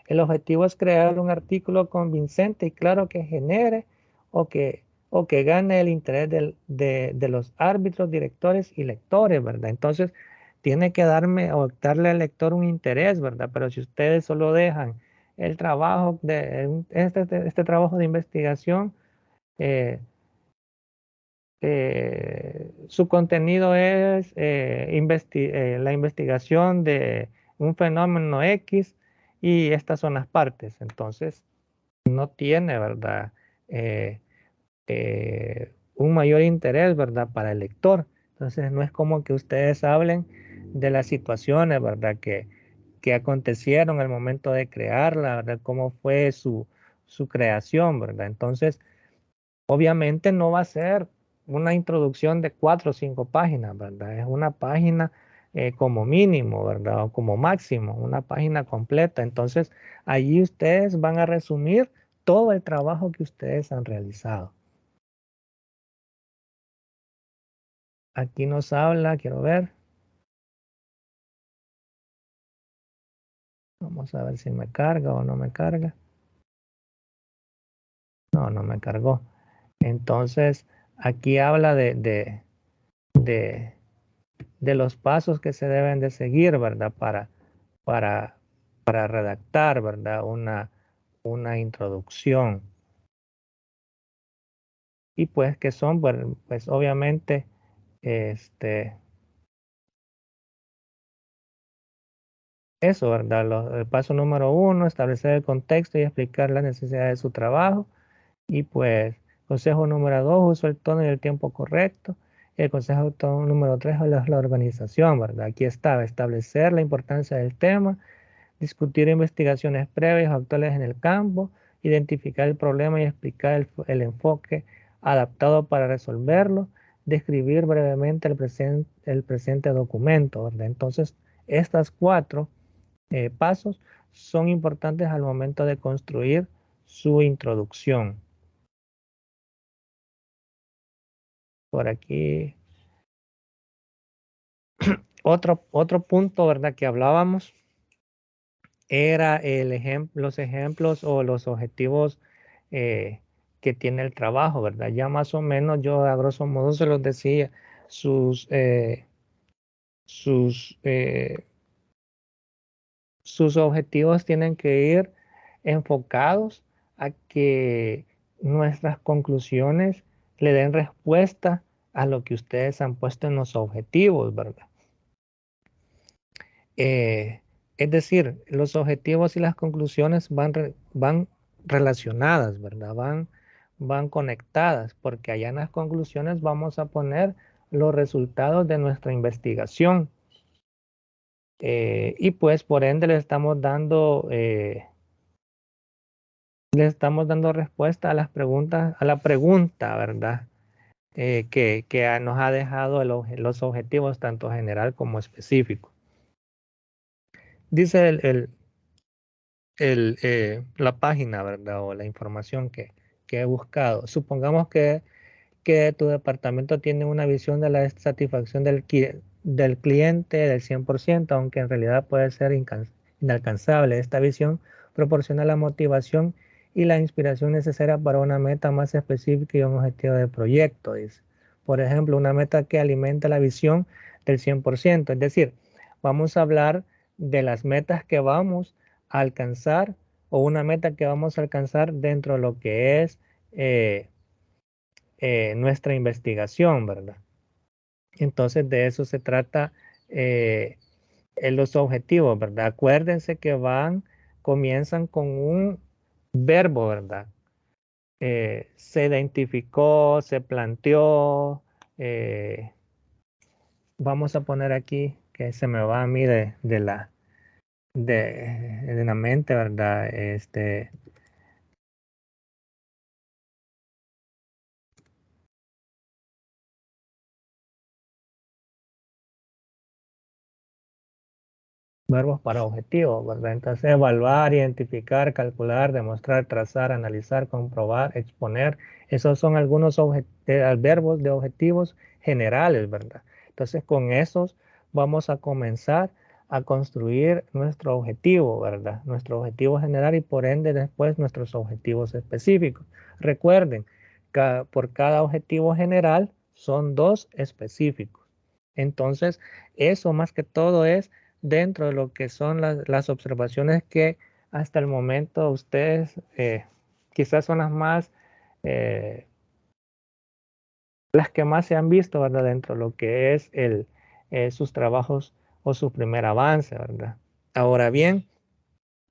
El objetivo es crear un artículo convincente y claro que genere o que, o que gane el interés de los árbitros, directores y lectores, ¿verdad? Entonces, tiene que darme o darle al lector un interés, ¿verdad? Pero si ustedes solo dejan el trabajo de este trabajo de investigación, eh, su contenido es la investigación de un fenómeno X y estas son las partes. Entonces, no tiene, ¿verdad? Eh, un mayor interés, ¿verdad? Para el lector. Entonces, no es como que ustedes hablen de las situaciones, ¿verdad? Que acontecieron al momento de crearla, ¿verdad? Cómo fue su creación, ¿verdad? Entonces, obviamente no va a ser una introducción de 4 o 5 páginas, ¿verdad? Es una página como mínimo, ¿verdad? O como máximo, una página completa. Entonces, allí ustedes van a resumir todo el trabajo que ustedes han realizado. Aquí nos habla, quiero ver. Vamos a ver si me carga o no me carga. No, no me cargó. Entonces, aquí habla de, de los pasos que se deben de seguir, ¿verdad? Para, para redactar, ¿verdad? Una introducción. Y pues que son, pues obviamente, este, eso, ¿verdad? El paso número 1, establecer el contexto y explicar las necesidades de su trabajo. Y pues, consejo número 2, uso el tono y el tiempo correcto. El consejo número 3 es la organización, ¿verdad? Aquí está, establecer la importancia del tema, discutir investigaciones previas o actuales en el campo, identificar el problema y explicar el enfoque adaptado para resolverlo, describir brevemente el presente documento, ¿verdad? Entonces, estas 4 pasos son importantes al momento de construir su introducción. Por aquí, otro punto, ¿verdad? Que hablábamos era los ejemplos o los objetivos eh, que tiene el trabajo, ¿verdad? Ya más o menos yo a grosso modo se los decía, sus, eh, sus, eh, sus objetivos tienen que ir enfocados a que nuestras conclusiones le den respuesta a lo que ustedes han puesto en los objetivos, ¿verdad? Es decir, los objetivos y las conclusiones van relacionadas, ¿verdad? Van conectadas, porque allá en las conclusiones vamos a poner los resultados de nuestra investigación. Y pues por ende le estamos dando respuesta a las preguntas, a la pregunta, ¿verdad? Que nos ha dejado los objetivos tanto general como específico. Dice la página, ¿verdad? O la información que he buscado. Supongamos que tu departamento tiene una visión de la satisfacción del cliente del 100%, aunque en realidad puede ser inalcanzable. Esta visión proporciona la motivación y la inspiración necesaria para una meta más específica y un objetivo de proyecto, dice. Por ejemplo, una meta que alimenta la visión del 100%. Es decir, vamos a hablar de las metas que vamos a alcanzar o una meta que vamos a alcanzar dentro de lo que es nuestra investigación, ¿verdad? Entonces de eso se trata en los objetivos, ¿verdad? Acuérdense que comienzan con un verbo, ¿verdad? Se identificó, se planteó, vamos a poner aquí que se me va a mí de la mente, ¿verdad? verbos para objetivos, ¿verdad? Entonces, evaluar, identificar, calcular, demostrar, trazar, analizar, comprobar, exponer. Esos son algunos verbos de objetivos generales, ¿verdad? Entonces, con esos vamos a comenzar a construir nuestro objetivo, ¿verdad? Nuestro objetivo general y por ende después nuestros objetivos específicos. Recuerden, por cada objetivo general son 2 específicos. Entonces, eso más que todo es dentro de lo que son las observaciones que hasta el momento ustedes quizás son eh, las que más se han visto, ¿verdad? Dentro de lo que es sus trabajos o su primer avance, ¿verdad? Ahora bien,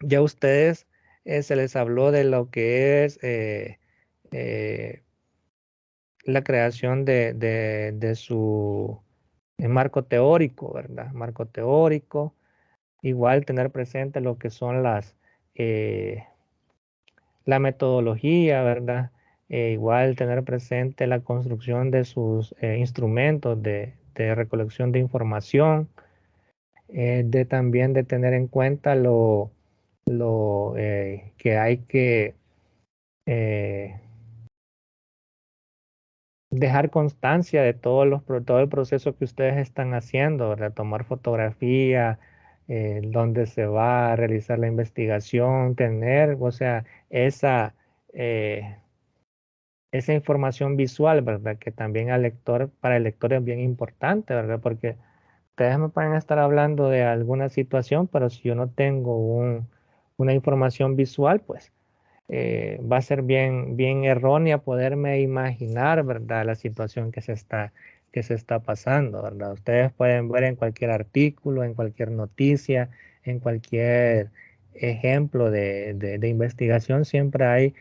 ya ustedes se les habló de lo que es eh, la creación de su marco teórico, ¿verdad? Marco teórico. Igual tener presente lo que son eh, la metodología, ¿verdad? Igual tener presente la construcción de sus instrumentos de recolección de información, de también de tener en cuenta lo que hay que eh, dejar constancia de todo el proceso que ustedes están haciendo, ¿verdad? Tomar fotografía, dónde se va a realizar la investigación, tener, o sea, esa, eh, esa información visual, ¿verdad? Que también para el lector es bien importante, ¿verdad? Porque ustedes me pueden estar hablando de alguna situación, pero si yo no tengo una información visual, pues va a ser bien errónea poderme imaginar, ¿verdad? La situación que se está pasando, ¿verdad? Ustedes pueden ver en cualquier artículo, en cualquier noticia, en cualquier ejemplo de investigación, siempre hay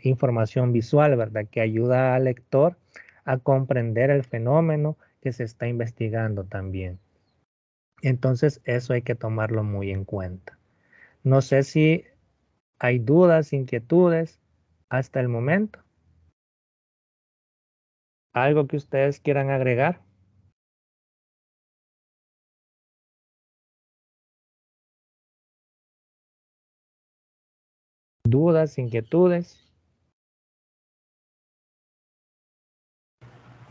información visual, ¿verdad? Que ayuda al lector a comprender el fenómeno que se está investigando también. Entonces, eso hay que tomarlo muy en cuenta. No sé si hay dudas, inquietudes hasta el momento. ¿Algo que ustedes quieran agregar? ¿Dudas, inquietudes?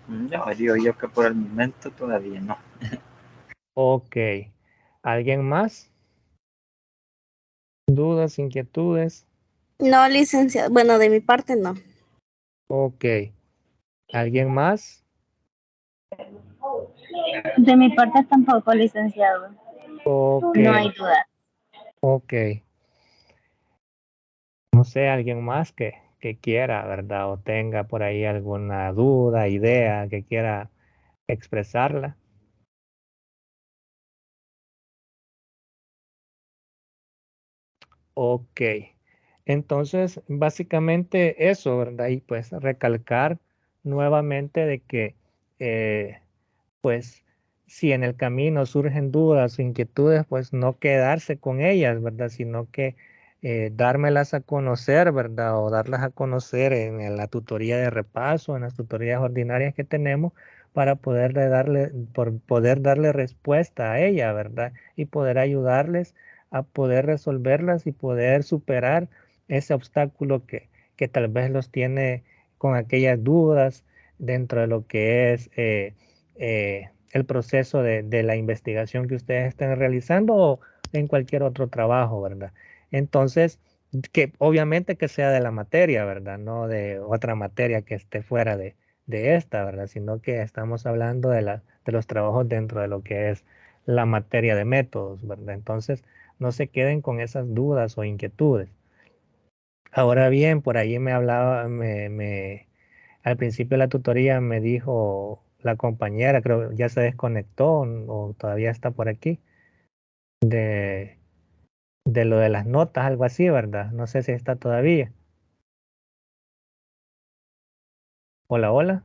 No, digo yo que por el momento todavía no. Ok. ¿Alguien más? ¿Dudas, inquietudes? No, licenciado. Bueno, de mi parte no. Ok. ¿Alguien más? De mi parte tampoco, licenciado. Ok. No hay duda. Ok. No sé, alguien más que quiera, ¿verdad? O tenga por ahí alguna duda, idea, que quiera expresarla. Ok. Entonces, básicamente eso, ¿verdad? Y pues recalcar nuevamente de que, pues, si en el camino surgen dudas o inquietudes, pues no quedarse con ellas, ¿verdad? Sino que dármelas a conocer, ¿verdad? O darlas a conocer en la tutoría de repaso, en las tutorías ordinarias que tenemos, para poder darle respuesta a ella, ¿verdad? Y poder ayudarles a poder resolverlas y poder superar ese obstáculo que tal vez los tiene con aquellas dudas dentro de lo que es el proceso de la investigación que ustedes estén realizando o en cualquier otro trabajo, ¿verdad? Entonces, que obviamente que sea de la materia, ¿verdad? No de otra materia que esté fuera de esta, ¿verdad? Sino que estamos hablando de los trabajos dentro de lo que es la materia de métodos, ¿verdad? Entonces, no se queden con esas dudas o inquietudes. Ahora bien, por ahí me hablaba, al principio de la tutoría me dijo la compañera, creo ya se desconectó o todavía está por aquí, de, de lo de las notas, algo así, ¿verdad? No sé si está todavía. Hola, hola,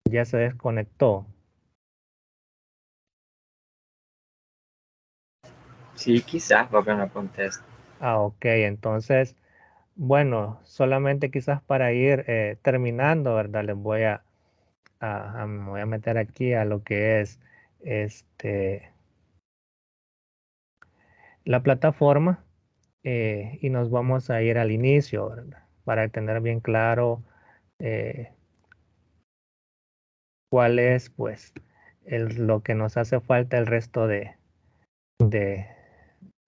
ya se desconectó. Sí, quizás porque no contesto. Ah, ok, entonces, bueno, solamente quizás para ir terminando, ¿verdad? Me voy a meter aquí a lo que es la plataforma y nos vamos a ir al inicio, ¿verdad? Para tener bien claro cuál es pues lo que nos hace falta el resto de-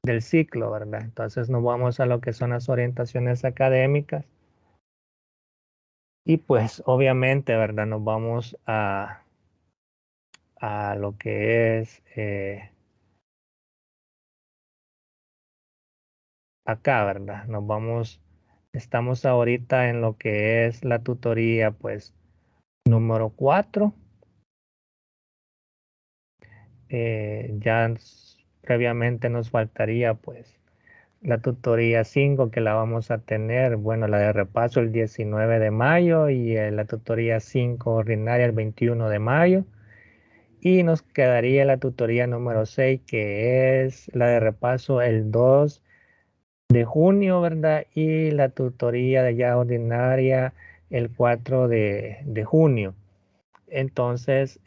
del ciclo, ¿verdad? Entonces nos vamos a lo que son las orientaciones académicas y pues obviamente, ¿verdad? Nos vamos a lo que es acá, ¿verdad? Estamos ahorita en lo que es la tutoría pues número 4. Previamente nos faltaría pues la tutoría 5 que la vamos a tener, bueno, la de repaso el 19 de mayo y la tutoría 5 ordinaria el 21 de mayo. Y nos quedaría la tutoría número 6 que es la de repaso el 2 de junio, ¿verdad? Y la tutoría de ya ordinaria el 4 de junio. Entonces,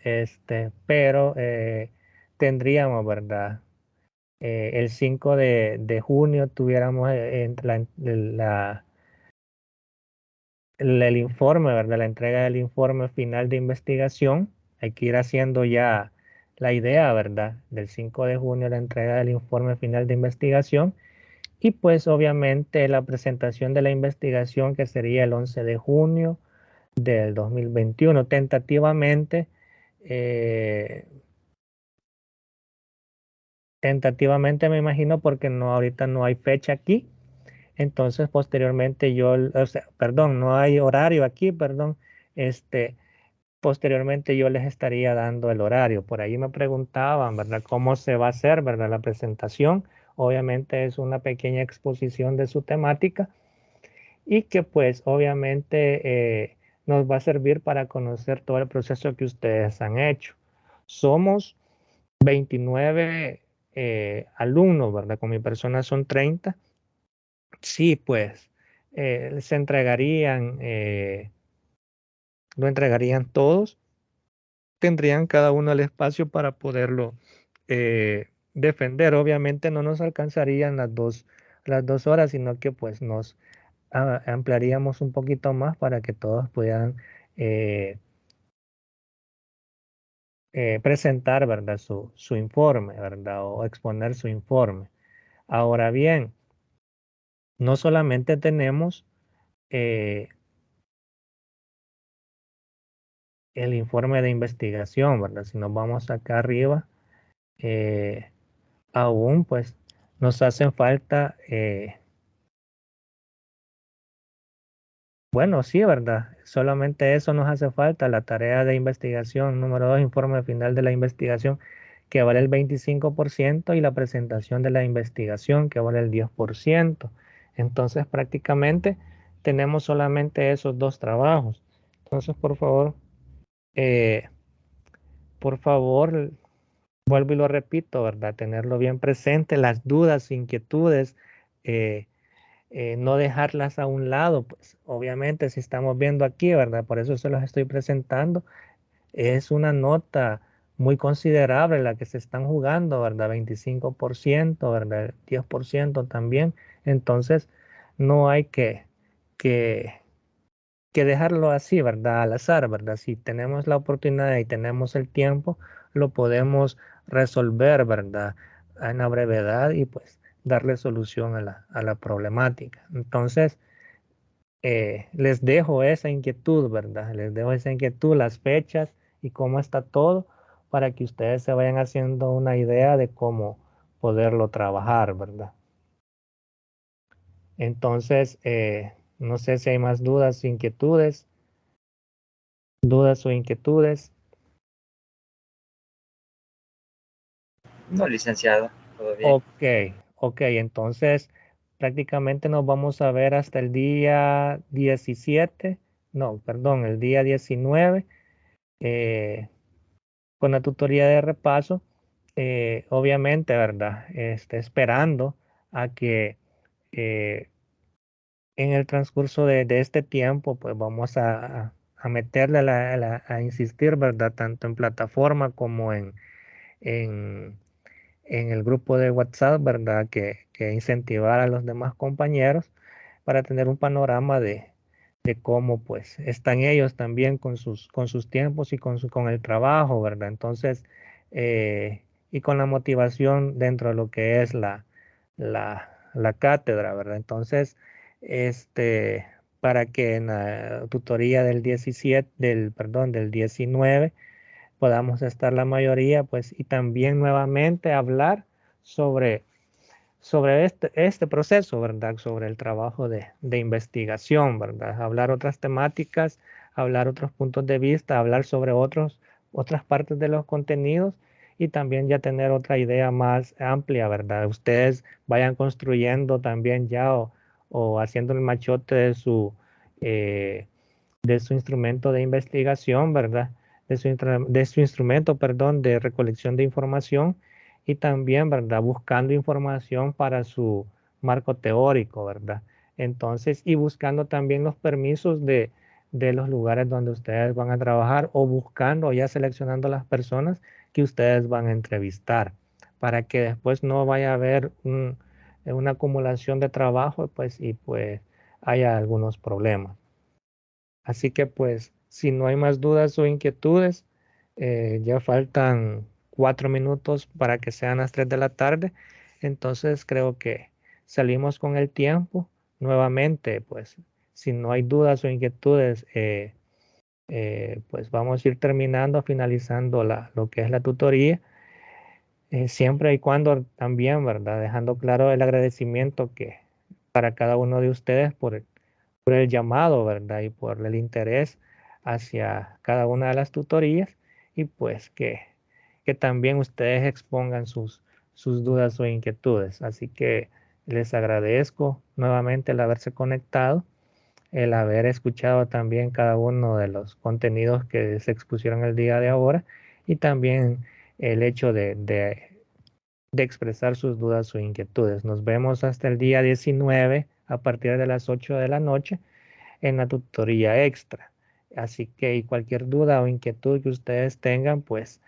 pero tendríamos, ¿verdad? El 5 de junio tuviéramos el informe, ¿verdad? La entrega del informe final de investigación. Hay que ir haciendo ya la idea, ¿verdad? Del 5 de junio, la entrega del informe final de investigación. Y pues obviamente la presentación de la investigación que sería el 11 de junio del 2021. Eh, tentativamente me imagino porque no, ahorita no hay fecha aquí. Entonces, posteriormente o sea, perdón, no hay horario aquí, perdón. Posteriormente yo les estaría dando el horario. Por ahí me preguntaban, ¿verdad? ¿Cómo se va a hacer, ¿verdad? La presentación. Obviamente es una pequeña exposición de su temática y que pues obviamente nos va a servir para conocer todo el proceso que ustedes han hecho. Somos 29 alumnos, ¿verdad? Con mi persona son 30. Sí, pues se entregarían, lo entregarían todos, tendrían cada uno el espacio para poderlo defender. Obviamente no nos alcanzarían las dos horas, sino que pues nos ampliaríamos un poquito más para que todos puedan eh, presentar, ¿verdad? Su informe, ¿verdad? O exponer su informe. Ahora bien, no solamente tenemos eh, el informe de investigación, ¿verdad? Si nos vamos acá arriba, eh, aún pues nos hacen falta, bueno, sí, ¿verdad? Solamente eso nos hace falta, la tarea de investigación número 2, informe final de la investigación, que vale el 25% y la presentación de la investigación, que vale el 10%. Entonces, prácticamente tenemos solamente esos dos trabajos. Entonces, eh, por favor, vuelvo y lo repito, ¿verdad? Tenerlo bien presente, las dudas, inquietudes, eh, no dejarlas a un lado, pues obviamente si estamos viendo aquí, ¿verdad? Por eso se los estoy presentando, es una nota muy considerable la que se están jugando, ¿verdad? 25%, ¿verdad? 10% también. Entonces, no hay que, que dejarlo así, ¿verdad? Al azar, ¿verdad? Si tenemos la oportunidad y tenemos el tiempo, lo podemos resolver, ¿verdad? En la brevedad y pues darle solución a la problemática. Entonces, les dejo esa inquietud, ¿verdad? Les dejo esa inquietud, las fechas y cómo está todo para que ustedes se vayan haciendo una idea de cómo poderlo trabajar, ¿verdad? Entonces, no sé si hay más dudas o inquietudes. No, licenciado, todo bien. Ok, ok, entonces prácticamente nos vamos a ver hasta el día 17, no, perdón, el día 19 eh, con la tutoría de repaso. Obviamente, ¿verdad? Esperando a que eh, en el transcurso de este tiempo, pues vamos a meterle a insistir, ¿verdad? Tanto en plataforma como en el grupo de WhatsApp, ¿verdad? Que incentivar a los demás compañeros para tener un panorama de cómo pues están ellos también con sus tiempos y con el trabajo, ¿verdad? Entonces, y con la motivación dentro de lo que es la cátedra, ¿verdad? Entonces, para que en la tutoría del 17, del 19, podamos estar la mayoría, pues, y también nuevamente hablar sobre, sobre este proceso, ¿verdad? Sobre el trabajo de investigación, ¿verdad? Hablar otras temáticas, hablar otros puntos de vista, hablar sobre otras partes de los contenidos y también ya tener otra idea más amplia, ¿verdad? Ustedes vayan construyendo también ya o haciendo el machote eh, de su instrumento de investigación, ¿verdad? De su instrumento, perdón, de recolección de información y también, ¿verdad? Buscando información para su marco teórico, ¿verdad? Entonces, y buscando también los permisos de los lugares donde ustedes van a trabajar o buscando o ya seleccionando las personas que ustedes van a entrevistar para que después no vaya a haber una acumulación de trabajo pues, y pues haya algunos problemas. Así que pues, si no hay más dudas o inquietudes, ya faltan 4 minutos para que sean las 3 de la tarde. Entonces creo que salimos con el tiempo. Nuevamente, pues, si no hay dudas o inquietudes, pues vamos a ir terminando, finalizando lo que es la tutoría. Siempre y cuando también, ¿verdad? Dejando claro el agradecimiento que para cada uno de ustedes por el llamado, ¿verdad? Y por el interés hacia cada una de las tutorías y pues que también ustedes expongan sus dudas o inquietudes. Así que les agradezco nuevamente el haberse conectado, el haber escuchado también cada uno de los contenidos que se expusieron el día de ahora y también el hecho de expresar sus dudas o inquietudes. Nos vemos hasta el día 19 a partir de las 8 de la noche en la tutoría extra. Así que y cualquier duda o inquietud que ustedes tengan, pues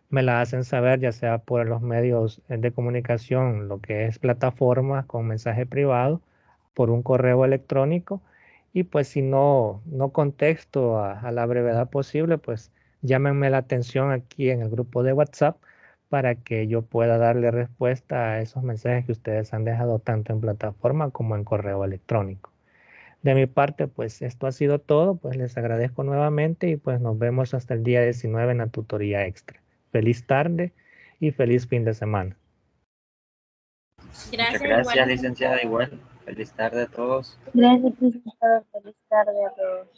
me la hacen saber, ya sea por los medios de comunicación, lo que es plataforma con mensaje privado, por un correo electrónico. Y pues si no contesto a la brevedad posible, pues llámenme la atención aquí en el grupo de WhatsApp para que yo pueda darle respuesta a esos mensajes que ustedes han dejado tanto en plataforma como en correo electrónico. De mi parte, pues esto ha sido todo, pues les agradezco nuevamente y pues nos vemos hasta el día 19 en la tutoría extra. Feliz tarde y feliz fin de semana. Muchas gracias, licenciada. Igual, feliz tarde a todos. Gracias, licenciado. Feliz tarde a todos.